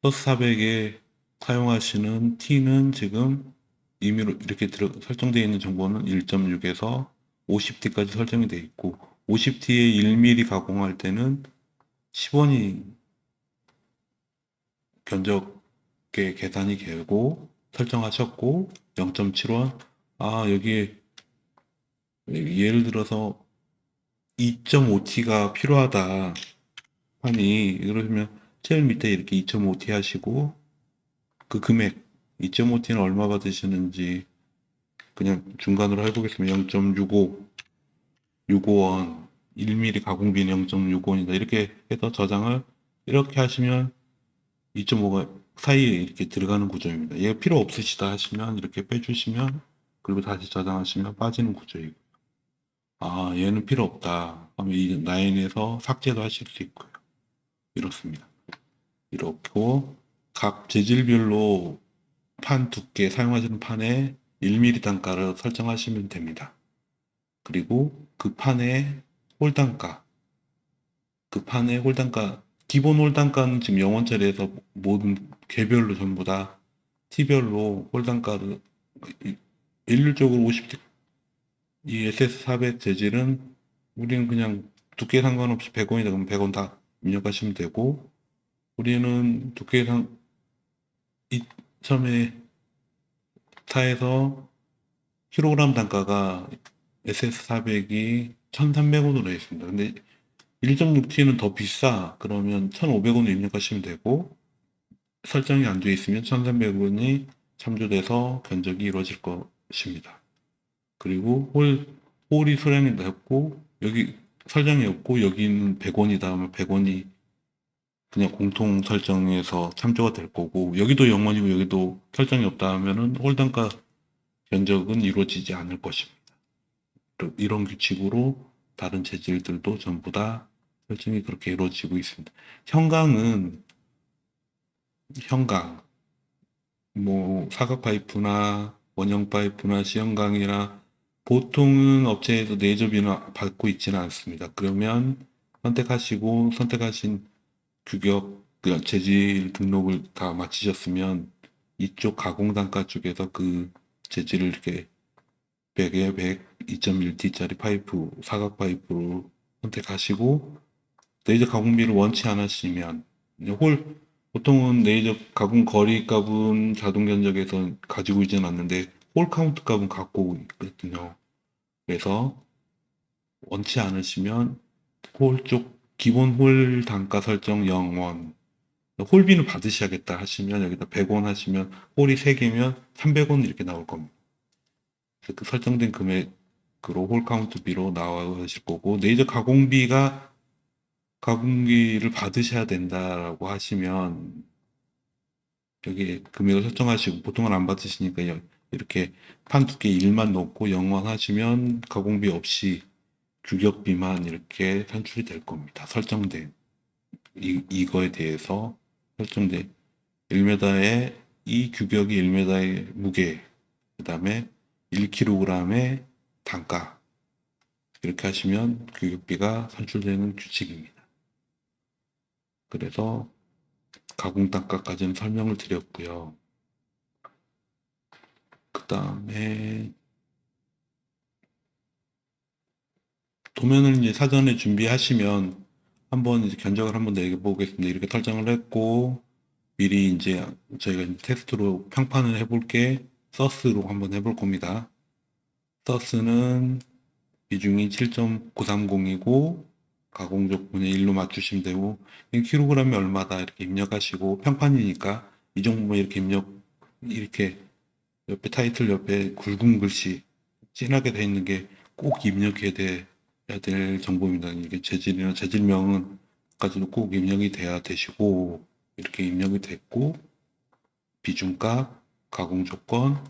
서스 400에 사용하시는 T는 지금 임의로 이렇게 설정되어 있는 정보는 1.6에서 50T까지 설정이 되어 있고 50T에 1mm 가공할 때는 10원이 견적계 계산이 되고 설정하셨고 0.7원 여기에 예를 들어서 2.5T가 필요하다 하니 그러면 제일 밑에 이렇게 2.5T 하시고 그 금액 2.5T는 얼마 받으시는지 그냥 중간으로 해보겠습니다. 0.65 65원 1mm 가공비는 0.65원이다 이렇게 해서 저장을 이렇게 하시면 2.5가 사이에 이렇게 들어가는 구조입니다. 얘가 필요 없으시다 하시면 이렇게 빼주시면 그리고 다시 저장하시면 빠지는 구조이고 얘는 필요 없다 하면 이 라인에서 삭제도 하실 수 있고요. 이렇습니다. 이렇게 각 재질별로 판 두께 사용하시는 판에 1mm 단가를 설정하시면 됩니다. 그리고 그 판의 홀 단가 그 판의 홀 단가 기본 홀 단가는 지금 0원짜리에서 모든 개별로 전부 다 T별로 홀 단가를 일률적으로 이 SS400 재질은 우리는 그냥 두께 상관없이 100원이다 그러면 100원 다 입력하시면 되고, 우리는 두께 처음에 타에서 킬로그램 단가가 SS400이 1,300원으로 되어 있습니다. 근데 1.6T는 더 비싸. 그러면 1,500원을 입력하시면 되고, 설정이 안 되어 있으면 1,300원이 참조돼서 견적이 이루어질 것입니다. 그리고 홀이 수량이 낮고, 여기 설정이 없고, 여기는 100원이다 하면 100원이 그냥 공통 설정에서 참조가 될 거고, 여기도 0원이고 여기도 설정이 없다 하면은 홀 단가 견적은 이루어지지 않을 것입니다. 이런 규칙으로 다른 재질들도 전부 다 설정이 그렇게 이루어지고 있습니다. 형강, 뭐 사각 파이프나 원형 파이프나 C형강이나 보통은 업체에서 레이저비는 받고 있지는 않습니다. 그러면 선택하신 규격, 그 재질 등록을 다 마치셨으면 이쪽 가공단가 쪽에서 그 재질을 이렇게 100에 100, 2.1T짜리 파이프, 사각 파이프로 선택하시고, 레이저 가공비를 원치 않으시면 보통은 레이저 가공 거리 값은 자동 견적에서 가지고 있지는 않는데 홀 카운트 값은 갖고 있거든요. 그래서 원치 않으시면 기본 홀 단가 설정 0원, 홀비는 받으셔야겠다 하시면 여기다 100원 하시면 홀이 3개면 300원 이렇게 나올 겁니다. 그래서 그 설정된 금액으로 홀 카운트비로 나오실 거고, 레이저 가공비를 받으셔야 된다라고 하시면 여기 금액을 설정하시고, 보통은 안 받으시니까 이렇게 판 두께 1만 넣고 0원 하시면 가공비 없이 규격비만 이렇게 산출이 될 겁니다. 설정된 이거에 대해서 설정된 1m에 이 규격이 1m의 무게, 그 다음에 1kg의 단가, 이렇게 하시면 규격비가 산출되는 규칙입니다. 그래서 가공 단가까지는 설명을 드렸고요. 그 다음에 도면을 이제 사전에 준비하시면 한번 이제 견적을 한번 내보겠습니다. 이렇게 설정을 했고, 미리 이제 저희가 이제 테스트로 평판을 해볼게 서스로 한번 해볼 겁니다. 서스는 비중이 7.930이고 가공적분의 1로 맞추시면 되고, 킬로그램이 얼마다 이렇게 입력하시고, 평판이니까 이 정도만 이렇게 옆에 타이틀 옆에 굵은 글씨 진하게 되어 있는 게 꼭 입력해야 될 정보입니다. 이게 재질이나 재질명은까지도 꼭 입력이 돼야 되시고, 이렇게 입력이 됐고, 비중값, 가공 조건,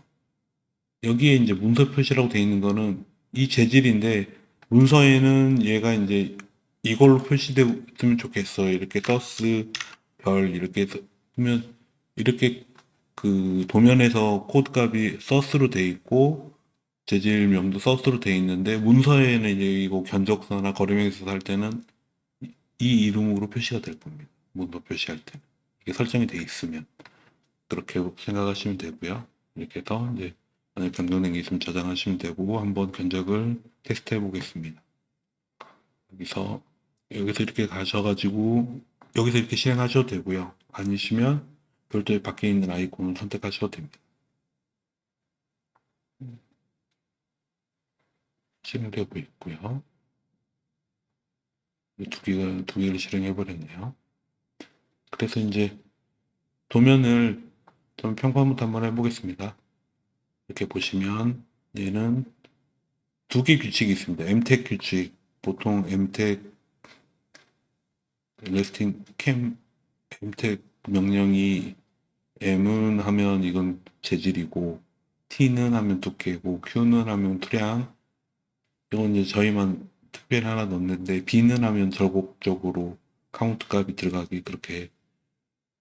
여기에 이제 문서 표시라고 되어 있는 거는 이 재질인데, 문서에는 얘가 이제 이걸로 표시되면 좋겠어요. 이렇게 서스 별 이렇게 쓰면, 이렇게 그 도면에서 코드 값이 서스로 돼 있고 재질명도 서스로 돼 있는데, 문서에는 이제 이거 견적서나 거래명에서 할 때는 이 이름으로 표시가 될 겁니다. 문서 표시할 때 이게 설정이 돼 있으면 그렇게 생각하시면 되고요. 이렇게 해서 이제 만약 변경된 게 있으면 저장하시면 되고, 한번 견적을 테스트 해 보겠습니다. 여기서 이렇게 가셔가지고 여기서 이렇게 실행하셔도 되고요. 아니시면 별도의 밖에 있는 아이콘을 선택하셔도 됩니다. 실행되고 있고요. 두 개를 실행해 버렸네요. 그래서 이제 도면을 좀 평판부터 한번 해보겠습니다. 이렇게 보시면 얘는 두 개 규칙이 있습니다. MTEC 규칙, 보통 MTEC 레스팅 캠 MTEC 명령이 M은 하면 이건 재질이고, T는 하면 두께고, Q는 하면 투량, 이건 이제 저희만 특별히 하나 넣었는데, B는 하면 절곡적으로 카운트 값이 들어가기 그렇게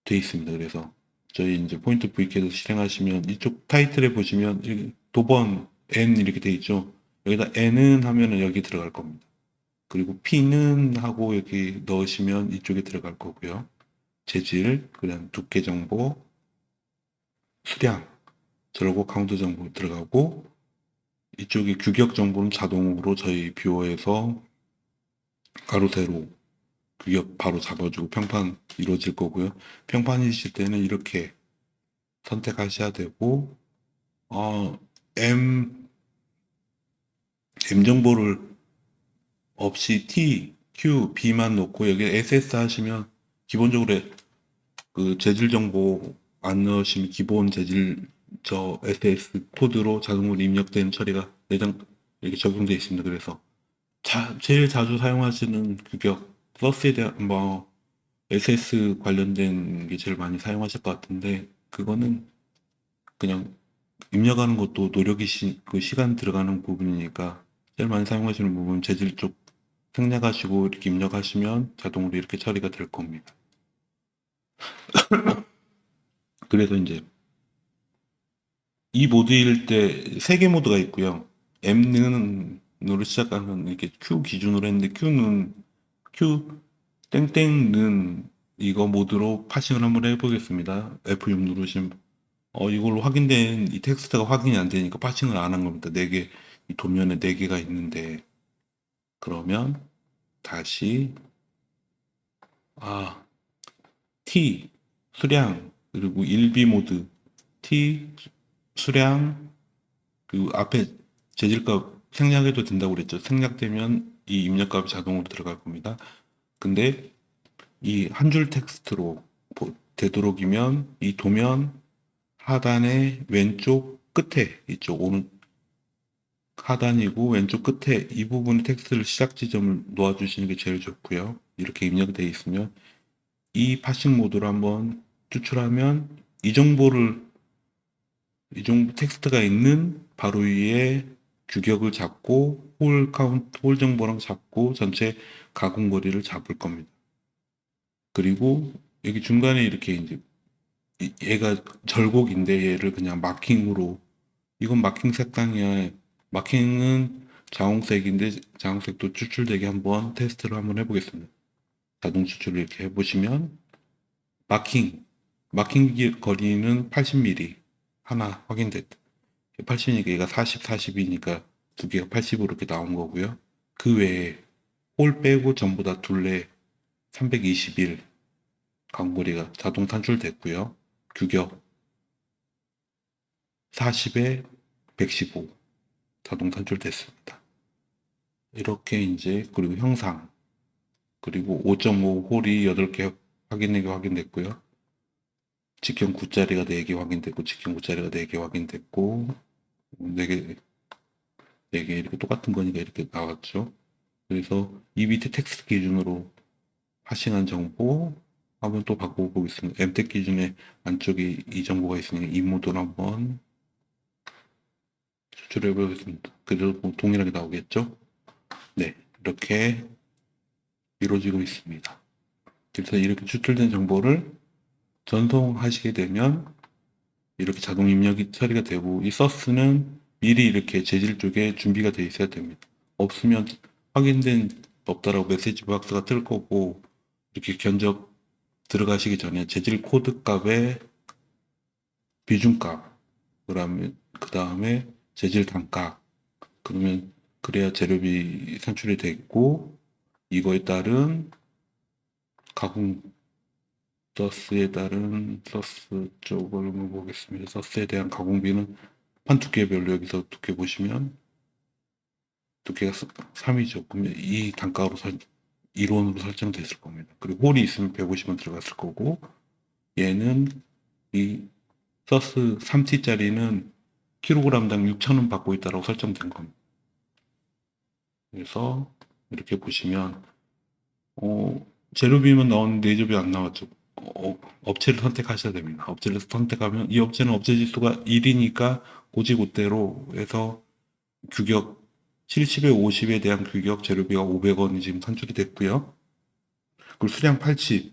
돼 있습니다. 그래서 저희 이제 포인트 V캐드 실행하시면 이쪽 타이틀에 보시면 도번 N 이렇게 돼 있죠. 여기다 N은 하면은 여기 들어갈 겁니다. 그리고 P는 하고 여기 넣으시면 이쪽에 들어갈 거고요. 재질, 그다음 두께 정보, 수량, 절곡 카운트 정보 들어가고, 이쪽에 규격 정보는 자동으로 저희 뷰어에서 가로 세로 규격 바로 잡아주고 평판 이루어질 거고요. 평판이실 때는 이렇게 선택하셔야 되고 어, M 정보를 없이 T, Q, B만 놓고 여기 SS 하시면 기본적으로 그 재질 정보 안 넣으시면 기본 재질 저 SS 코드로 자동으로 입력되는 처리가 내장 이렇게 적용되어 있습니다. 그래서 제일 자주 사용하시는 규격 서스에 대한 뭐 SS 관련된 게 제일 많이 사용하실 것 같은데 그거는 그냥 입력하는 것도 그 시간 들어가는 부분이니까 제일 많이 사용하시는 부분 재질 쪽 생략하시고 이렇게 입력하시면 자동으로 이렇게 처리가 될 겁니다. 그래서 이제 이 모드일 때 세 개 모드가 있고요. M는으로 시작하는 이렇게 Q 기준으로 했는데 Q 땡땡는 이거 모드로 파싱을 한번 해보겠습니다. F6 누르시면 이걸로 확인된 이 텍스트가 확인이 안 되니까 파싱을 안 한 겁니다. 이 도면에 네 개가 있는데 그러면 다시 아 T 수량 그리고 1B 모드 T 수량 그 앞에 재질값 생략해도 된다고 그랬죠. 생략되면 이 입력값이 자동으로 들어갈 겁니다. 근데 이 한 줄 텍스트로 되도록이면 이 도면 하단의 왼쪽 끝에 이쪽 오른 하단이고 왼쪽 끝에 이 부분의 텍스트를 시작 지점을 놓아주시는 게 제일 좋고요. 이렇게 입력되어 있으면 이 파싱 모드로 한번 추출하면 이 정도 텍스트가 있는 바로 위에 규격을 잡고 홀 정보랑 잡고 전체 가공 거리를 잡을 겁니다. 그리고 여기 중간에 이렇게 이제 얘가 절곡인데 얘를 그냥 마킹으로 이건 마킹 색상이야. 마킹은 자홍색인데 자홍색도 추출되게 한번 테스트를 한번 해보겠습니다. 자동 추출을 이렇게 해보시면 마킹 거리는 80mm 하나 확인됐다. 80이니까 얘가 40, 40이니까 두 개가 80으로 이렇게 나온 거고요. 그 외에 홀 빼고 전부 다 둘레 321 광고리가 자동 산출됐고요. 규격 40에 115 자동 산출됐습니다. 이렇게 이제 그리고 형상 그리고 5.5 홀이 8개 확인됐고요. 직경 9자리가 4개 확인됐고 직경 9자리가 4개 확인됐고 4개 4개 이렇게 똑같은 거니까 이렇게 나왔죠. 그래서 이 밑에 텍스트 기준으로 파싱한 정보 한번 또 바꿔보겠습니다. 엠텍 기준에 안쪽에 이 정보가 있으니까 이 모드로 한번 추출해 보겠습니다. 그래도 뭐 동일하게 나오겠죠? 네, 이렇게 이루어지고 있습니다. 그래서 이렇게 추출된 정보를 전송하시게 되면 이렇게 자동 입력이 처리가 되고 이 서스는 미리 이렇게 재질 쪽에 준비가 되어 있어야 됩니다. 없으면 확인된 없다라고 메시지 박스가 뜰 거고 이렇게 견적 들어가시기 전에 재질 코드 값의 비중값 그 다음에 재질 단가 그러면 그래야 재료비 산출이 됐고 이거에 따른 가공 서스에 따른 서스 쪽을 보겠습니다. 서스에 대한 가공비는 판 두께별로 여기서 두께 보시면 두께가 3이죠. 그러면 이 단가로 1원으로 설정됐을 겁니다. 그리고 홀이 있으면 150원 들어갔을 거고 얘는 이 서스 3T짜리는 킬로그램당 6,000원 받고 있다고 설정된 겁니다. 그래서 이렇게 보시면 재료비만 나왔는데 내조비 안 나왔죠. 업체를 선택하셔야 됩니다. 업체를 선택하면 이 업체는 업체 지수가 1이니까 고지고대로 해서 규격 70에 50에 대한 규격 재료비가 500원이 지금 산출이 됐고요. 그리고 수량 80,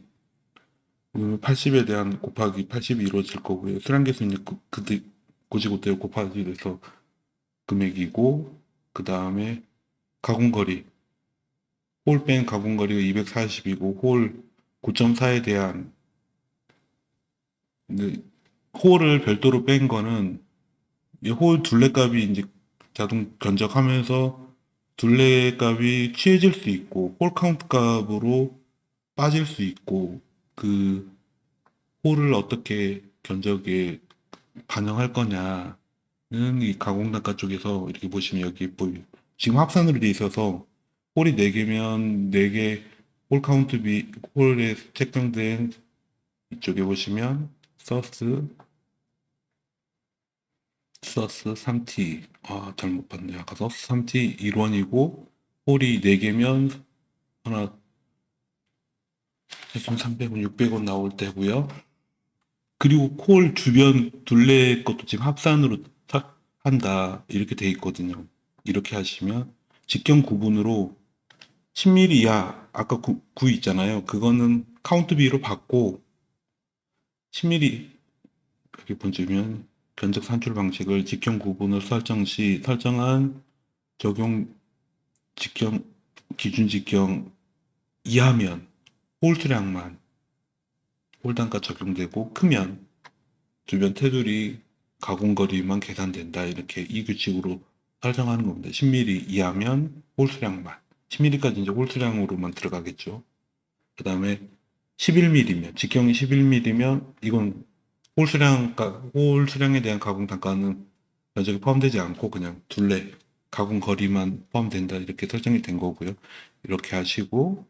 80에 대한 곱하기 80이 이루어질 거고요. 수량 계수는 그때 고지고대로 곱하기 돼서 금액이고 그 다음에 가공거리 홀 뺀 가공거리가 240이고 홀 9.4에 대한 홀을 별도로 뺀 거는 이 홀 둘레값이 이제 자동 견적하면서 둘레 값이 취해질 수 있고 홀 카운트 값으로 빠질 수 있고 그 홀을 어떻게 견적에 반영할 거냐는 이 가공단가 쪽에서 이렇게 보시면 여기 지금 합산으로 돼 있어서 홀이 4개면 4개 홀 카운트 홀에 책정된 이쪽에 보시면 서스 3T 잘못 봤네. 아까 서스 3T 1원이고 홀이 4개면 하나 3,300원, 600원 나올 때고요. 그리고 콜 주변 둘레 것도 지금 합산으로 한다 이렇게 돼 있거든요. 이렇게 하시면 직경 구분으로 10mm 이하 아까 9 있잖아요. 그거는 카운트 비로 받고 10mm 여기 보시면 견적 산출 방식을 직경 구분을 설정 시 설정한 적용 직경 기준 직경 이하면 홀 수량만 홀 단가 적용되고 크면 주변 테두리 가공거리만 계산된다. 이렇게 이 규칙으로 설정하는 겁니다. 10mm 이하면 홀수량만. 10mm까지 이제 홀수량으로만 들어가겠죠. 그 다음에 11mm면, 직경이 11mm면 이건 홀수량에 대한 가공 단가는 면적에 포함되지 않고 그냥 둘레 가공 거리만 포함된다. 이렇게 설정이 된 거고요. 이렇게 하시고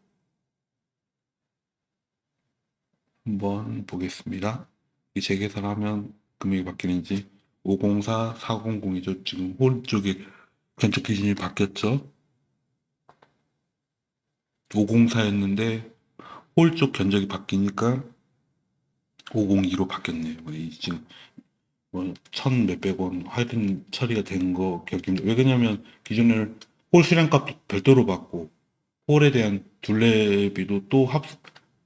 한번 보겠습니다. 이 재계산하면 금액이 바뀌는지 504, 400이죠. 지금 홀 쪽에 견적 기준이 바뀌었죠. 504였는데 홀 쪽 견적이 바뀌니까 502로 바뀌었네요. 지금 천 몇백 원 할인 처리가 된 거 기억입니다. 왜 그러냐면 기존에 홀 수량값도 별도로 받고 홀에 대한 둘레비도 또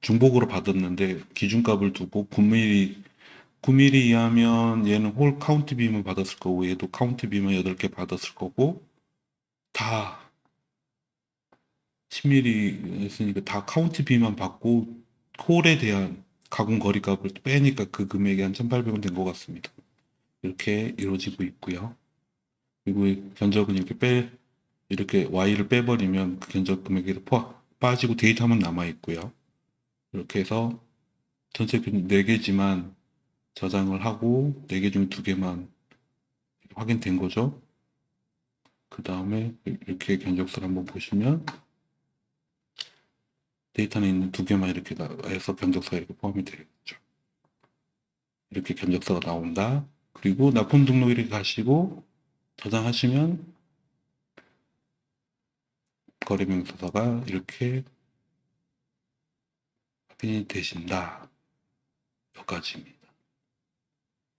중복으로 받았는데 기준값을 두고 9mm 이하면 얘는 홀 카운트 비만 받았을 거고 얘도 카운트 비만 8개 받았을 거고 다 10mm 했으니까 다 카운트 비만 받고 홀에 대한 가공 거리 값을 빼니까 그 금액이 한 1,800원 된 것 같습니다. 이렇게 이루어지고 있고요. 그리고 견적은 이렇게 Y를 빼버리면 그 견적 금액에서 빠지고 데이터만 남아 있고요. 이렇게 해서 전체 4개지만 저장을 하고 4개 중에 2개만 확인된 거죠. 그 다음에 이렇게 견적서를 한번 보시면 데이터는 있는 2개만 이렇게 해서 견적서가 이렇게 포함이 되겠죠. 이렇게 견적서가 나온다. 그리고 납품 등록 이렇게 가시고 저장하시면 거래명세서가 이렇게 확인이 되신다. 여기까지입니다.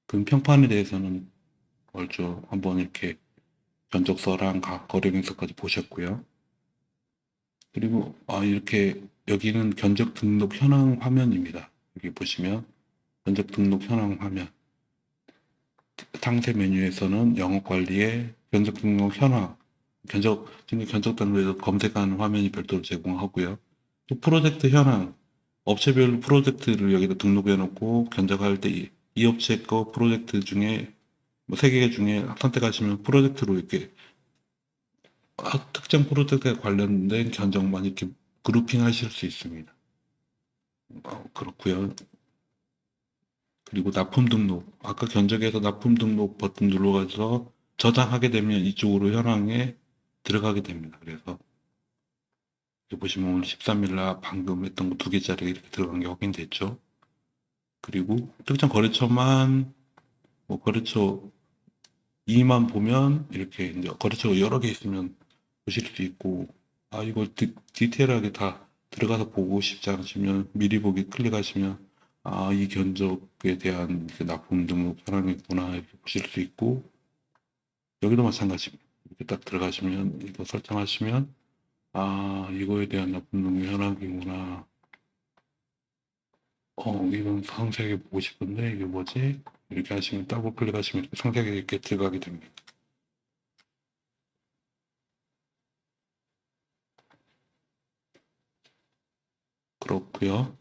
그럼 평판에 대해서는 먼저 한번 이렇게 견적서랑 거래명세서까지 보셨고요. 그리고 이렇게 여기는 견적 등록 현황 화면입니다. 여기 보시면 견적 등록 현황 화면 상세 메뉴에서는 영업관리에 견적 등록 현황 지금 견적 단위에서 검색하는 화면이 별도로 제공하고요. 또 프로젝트 현황 업체별 프로젝트를 여기다 등록해 놓고 견적할 때 이 업체 거 프로젝트 중에 뭐 3개 중에 선택하시면 프로젝트로 이렇게 특정 프로젝트에 관련된 견적만 이렇게 그룹핑 하실 수 있습니다. 그렇고요. 그리고 납품 등록. 아까 견적에서 납품 등록 버튼 눌러가서 저장하게 되면 이쪽으로 현황에 들어가게 됩니다. 그래서 여기 보시면 오늘 13일 날 방금 했던 거 2개짜리 이렇게 들어간 게 확인됐죠. 그리고 특정 거래처만 거래처 2만 보면 이렇게 이제 거래처가 여러 개 있으면 보실 수 있고 이거 디테일하게 다 들어가서 보고 싶지 않으시면 미리 보기 클릭하시면 이 견적에 대한 납품 등록 현황이구나 이렇게 보실 수 있고 여기도 마찬가지입니다. 이렇게 딱 들어가시면 이거 설정하시면 이거에 대한 납품 등록 현황이구나. 이건 상세하게 보고 싶은데 이게 뭐지? 이렇게 하시면 더블 클릭하시면 이렇게 상세하게 이렇게 들어가게 됩니다. 그렇고요.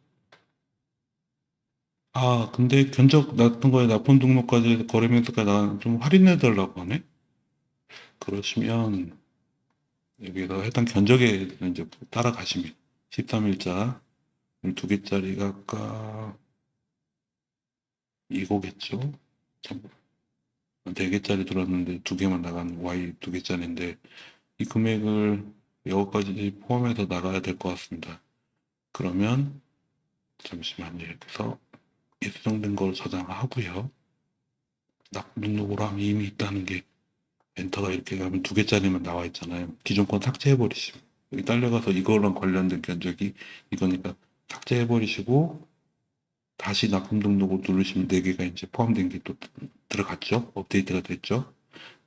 근데 견적 납품 거에 납품 등록까지 해서 거래명세까지 좀 할인해 달라고 하네? 그러시면 여기서 해당 견적에 이제 따라가시면 13일자 2개짜리가 아까 이거겠죠? 참, 4개짜리 들었는데 2개만 나간 Y 2개짜리인데 이 금액을 여기까지 포함해서 나가야 될 것 같습니다. 그러면 잠시만요. 이렇게 해서 예정된 걸 저장하고요. 납부 등록으로 하면 이미 있다는 게 엔터가 이렇게 가면 2개짜리만 나와 있잖아요. 기존 건 삭제해버리시고 여기 딸려가서 이거랑 관련된 견적이 이거니까 삭제해버리시고 다시 납품 등록을 누르시면 4개가 이제 포함된 게 또 들어갔죠. 업데이트가 됐죠.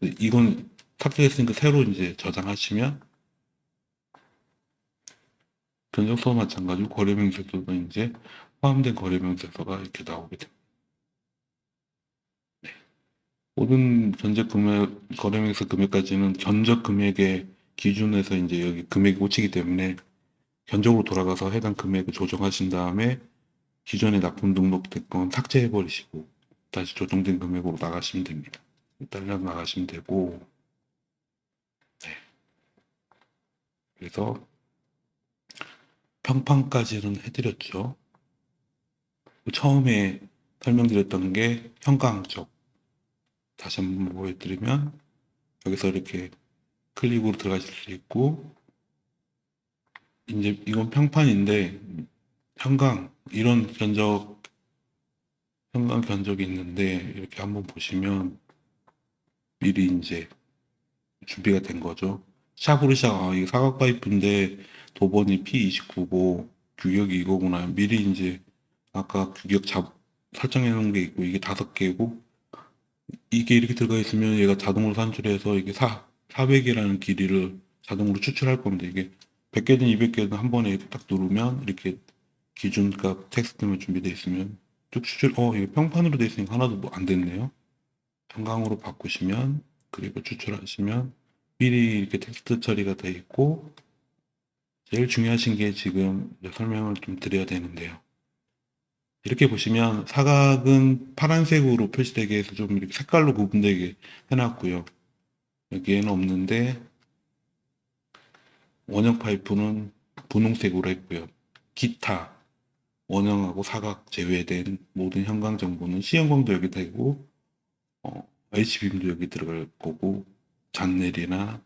이건 삭제했으니까 새로 이제 저장하시면 견적서와 마찬가지로 거래명세서도 이제 포함된 거래명세서가 이렇게 나오게 됩니다. 모든 견적 금액, 거래명세 금액까지는 견적 금액의 기준에서 이제 여기 금액이 꽂히기 때문에 견적으로 돌아가서 해당 금액을 조정하신 다음에 기존에 납품 등록된 건 삭제해 버리시고 다시 조정된 금액으로 나가시면 됩니다. 딸려 나가시면 되고, 네. 그래서 평판까지는 해드렸죠. 처음에 설명드렸던 게 현강 쪽. 다시 한번 보여드리면 여기서 이렇게 클릭으로 들어가실 수 있고 이제 이건 평판인데 현강 이런 현강 견적이 있는데 이렇게 한번 보시면 미리 이제 준비가 된 거죠. 샵으로 이게 사각 파이프인데 도번이 P29고 규격이 이거구나. 미리 이제 아까 규격 설정해 놓은 게 있고 이게 5개고 이게 이렇게 들어가 있으면 얘가 자동으로 산출해서 이게 400이라는 길이를 자동으로 추출할 겁니다. 이게 100개든 200개든 한 번에 딱 누르면 이렇게 기준값 텍스트만 준비되어 있으면 쭉 추출, 이게 평판으로 되어 있으니까 하나도 뭐 안 됐네요. 평강으로 바꾸시면, 그리고 추출하시면 미리 이렇게 텍스트 처리가 되어 있고, 제일 중요하신 게 지금 설명을 좀 드려야 되는데요. 이렇게 보시면 사각은 파란색으로 표시되게 해서 좀 이렇게 색깔로 구분되게 해놨고요. 여기에는 없는데 원형 파이프는 분홍색으로 했고요. 기타 원형하고 사각 제외된 모든 현광 정보는 시현광도 여기 되고 H빔도 여기 들어갈 거고 잔넬이나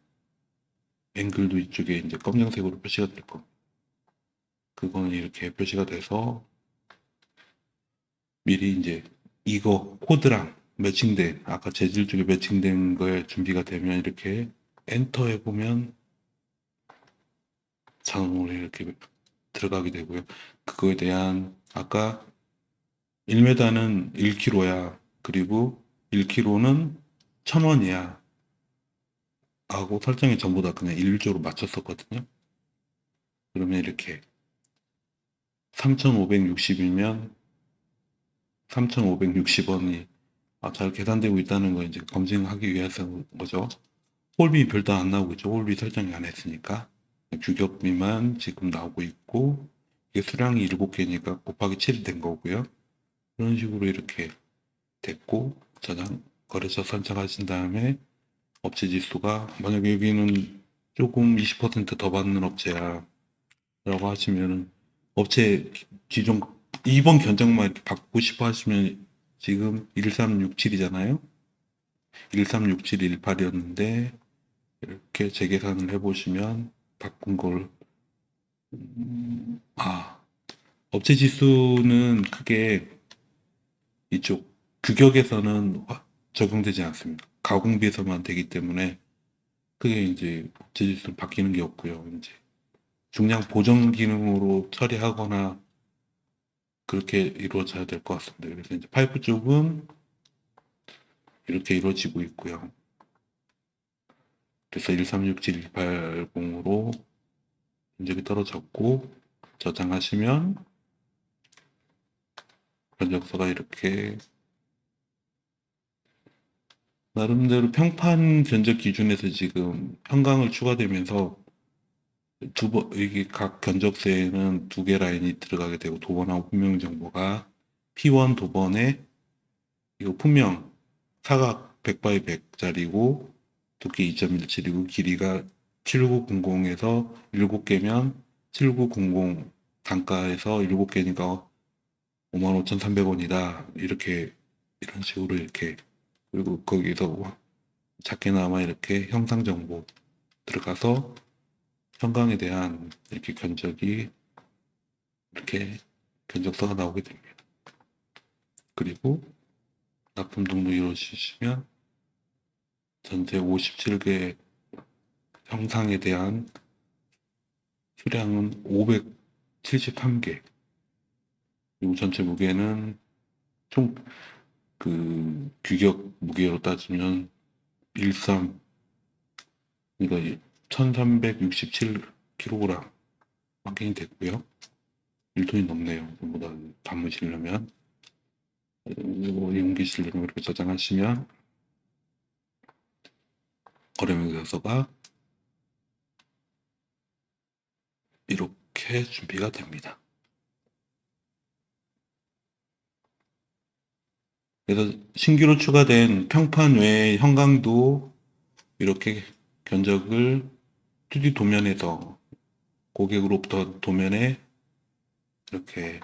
앵글도 이쪽에 이제 검정색으로 표시가 될 겁니다. 그거는 이렇게 표시가 돼서 미리 이제 이거 코드랑 매칭된 아까 재질 쪽에 매칭된 거에 준비가 되면 이렇게 엔터 해보면 자동으로 이렇게 들어가게 되고요. 그거에 대한 아까 1m는 1kg야. 그리고 1kg는 1,000원이야. 하고 설정이 전부 다 그냥 일률적으로 맞췄었거든요. 그러면 이렇게 3,560이면 3,560원이 잘 계산되고 있다는 거 이제 검증하기 위해서 거죠. 홀비 별도 안 나오고 있죠. 홀비 설정이 안 했으니까. 규격비만 지금 나오고 있고 이게 수량이 7개니까 곱하기 7이 된 거고요. 그런 식으로 이렇게 됐고 저장 거래처 선착하신 다음에 업체 지수가 만약에 여기는 조금 20%더 받는 업체야 라고 하시면은 업체 기존 2번 견적만 이렇게 받고 싶어 하시면 지금 1367이잖아요. 136718이었는데 이렇게 재계산을 해보시면 바꾼 걸 업체 지수는 크게 이쪽 규격에서는 적용되지 않습니다. 가공비에서만 되기 때문에 크게 이제 업체 지수는 바뀌는 게 없고요. 이제 중량 보정 기능으로 처리하거나 그렇게 이루어져야 될 것 같습니다. 그래서 이제 파이프 쪽은 이렇게 이루어지고 있고요. 그래서 13671880으로 인적이 떨어졌고 저장하시면 견적서가 이렇게 나름대로 평판 견적 기준에서 지금 현강을 추가되면서 이게 각 견적서에는 2개 라인이 들어가게 되고 도번하고 분명 정보가 P1 도번에 이거 분명 사각 100 x 100짜리고 두께 2.17이고 길이가 7900에서 7개면 7900 단가에서 7개니까 55,300원이다. 이렇게 이런 식으로 이렇게 그리고 거기서 작게나마 이렇게 형상 정보 들어가서 형광에 대한 이렇게 견적이 이렇게 견적서가 나오게 됩니다. 그리고 납품 등록 이루어지시면 전체 57개 형상에 대한 수량은 573개. 그리고 전체 무게는 총 그 규격 무게로 따지면 13 그러니까 1367kg 환경이 됐고요. 1톤이 넘네요. 전부 다 담으시려면 그리고 옮기시려면 이렇게 저장하시면 거래명세서가 이렇게 준비가 됩니다. 그래서 신규로 추가된 평판 외의 형광도 이렇게 견적을 2D 도면에서 고객으로부터 도면에 이렇게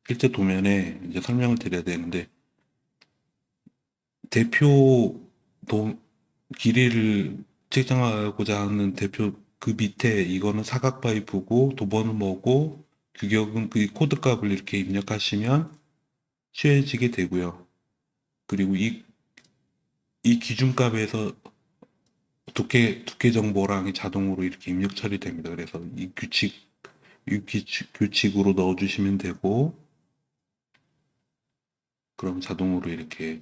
실제 도면에 이제 설명을 드려야 되는데 대표 길이를 측정하고자 하는 대표 그 밑에 이거는 사각 파이프고 도번은 뭐고 규격은 그 코드 값을 이렇게 입력하시면 취해지게 되고요. 그리고 이 기준값에서 두께 정보랑 자동으로 이렇게 입력 처리됩니다. 그래서 규칙으로 넣어주시면 되고, 그럼 자동으로 이렇게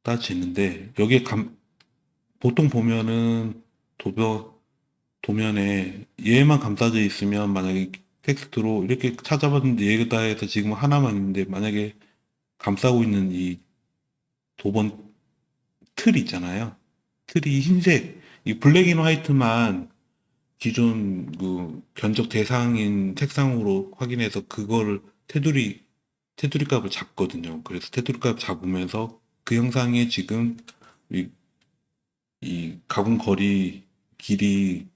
따지는데, 여기에 보통 보면은 도면에 얘만 감싸져 있으면 만약에 텍스트로 이렇게 찾아봤는데 얘다 해서 지금 하나만 있는데 만약에 감싸고 있는 이 도번 틀 있잖아요. 틀이 흰색, 이 블랙 앤 화이트만 기존 그 견적 대상인 색상으로 확인해서 그거를 테두리 값을 잡거든요. 그래서 테두리 값 잡으면서 그 형상에 지금 이, 이 가공 거리 길이를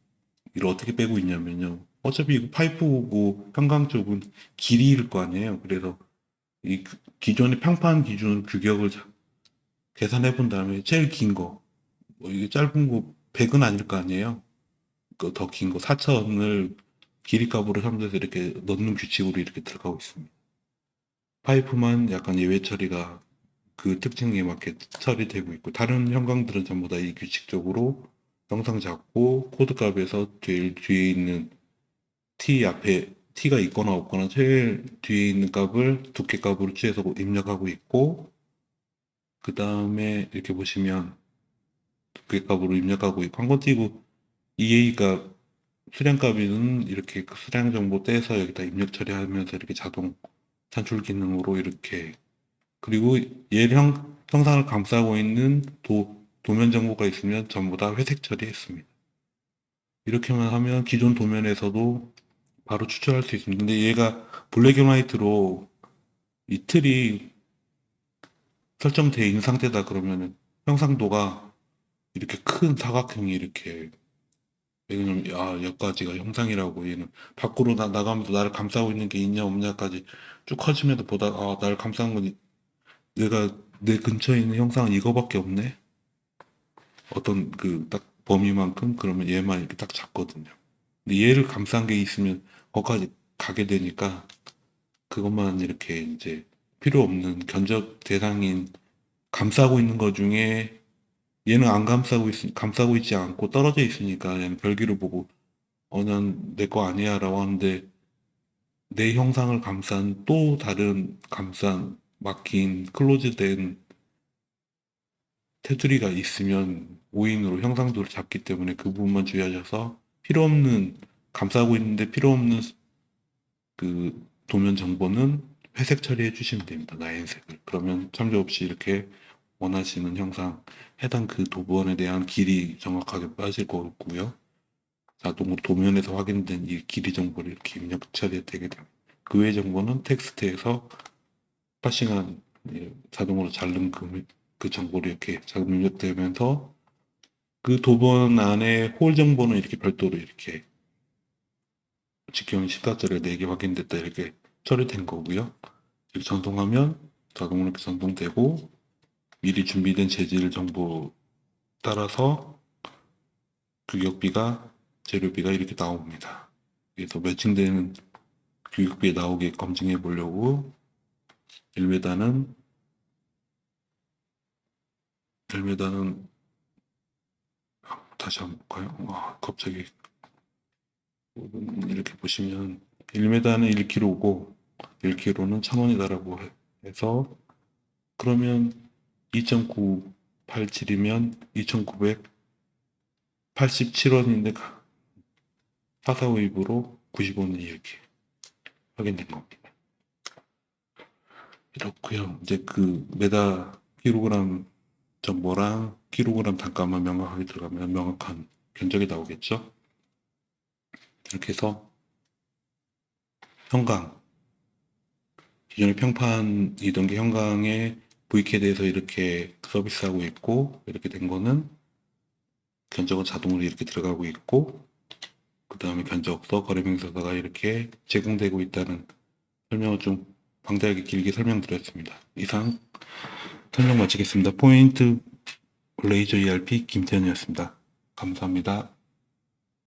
어떻게 빼고 있냐면요. 어차피 이거 파이프고 형광 쪽은 길이일 거 아니에요. 그래서 이 기존의 평판 기준 규격을 계산해 본 다음에 제일 긴 거, 뭐 이게 짧은 거 100은 아닐 거 아니에요. 그 더 긴 거 4천을 길이값으로 삼아서 이렇게 넣는 규칙으로 이렇게 들어가고 있습니다. 파이프만 약간 예외 처리가 그 특징에 맞게 처리되고 있고 다른 형광들은 전부 다 이 규칙적으로 영상 잡고 코드 값에서 제일 뒤에 있는 T 앞에 T가 있거나 없거나 제일 뒤에 있는 값을 두께 값으로 취해서 입력하고 있고 그 다음에 이렇게 보시면 두께 값으로 입력하고 있고 한 번 띄고 EA 값 수량값은 이렇게 그 수량 정보 떼서 여기다 입력 처리하면서 이렇게 자동 산출 기능으로 이렇게 그리고 형상을 감싸고 있는 도면 정보가 있으면 전부 다 회색 처리했습니다. 이렇게만 하면 기존 도면에서도 바로 추출할 수 있습니다. 근데 얘가 블랙 앤 화이트로 이 틀이 설정되어 있는 상태다 그러면은 형상도가 이렇게 큰 사각형이 이렇게 왜냐면 여기까지가 형상이라고 얘는 밖으로 나가면서 나를 감싸고 있는 게 있냐 없냐까지 쭉 커지면서 보다 나를 감싸는 건 내가 내 근처에 있는 형상은 이거밖에 없네. 어떤 그 딱 범위만큼 그러면 얘만 이렇게 딱 잡거든요. 근데 얘를 감싼 게 있으면 거기까지 가게 되니까 그것만 이렇게 이제 필요 없는 견적 대상인 감싸고 있는 것 중에 얘는 안 감싸고 있지 않고 떨어져 있으니까 얘는 별기를 보고 난 내 거 아니야 라고 하는데 내 형상을 감싼 또 다른 감싼 막힌 클로즈된 테두리가 있으면 오인으로 형상도를 잡기 때문에 그 부분만 주의하셔서 필요 없는 감싸고 있는데 필요 없는 그 도면 정보는 회색 처리해 주시면 됩니다. 나연색을. 그러면 참조 없이 이렇게 원하시는 형상 해당 그 도면에 대한 길이 정확하게 빠질 거고요. 자동으로 도면에서 확인된 이 길이 정보를 이렇게 입력 처리되게 됩니다. 그 외의 정보는 텍스트에서 파싱한 자동으로 자른 그 정보를 이렇게 자동 입력되면서 그 도번 안에 홀 정보는 이렇게 별도로 이렇게 직경 14자리가 4개 확인됐다 이렇게 처리된 거고요. 이렇게 전송하면 자동으로 이렇게 전송되고 미리 준비된 재질 정보 따라서 규격비가 재료비가 이렇게 나옵니다. 그래서 매칭되는 규격비에 나오게 검증해 보려고 1m는 다시 한번 볼까요? 갑자기 이렇게 보시면 1m는 1kg고 1kg는 1000원이다라고 해서 그러면 2.987이면 2,987원인데 사사오입으로 90원이 이렇게 확인된 겁니다. 이렇고요. 이제 그 메다 킬로그램 정보랑 킬로그램 단가만 명확하게 들어가면 명확한 견적이 나오겠죠. 이렇게 해서 현강, 기존의 평판이던 게 현강에 V캐드에서 이렇게 서비스하고 있고 이렇게 된 거는 견적은 자동으로 이렇게 들어가고 있고 그 다음에 견적서, 거래명세서가 이렇게 제공되고 있다는 설명을 좀 방대하게 길게 설명드렸습니다. 이상 설명 마치겠습니다. 포인트 레이저 ERP 김태현이었습니다. 감사합니다.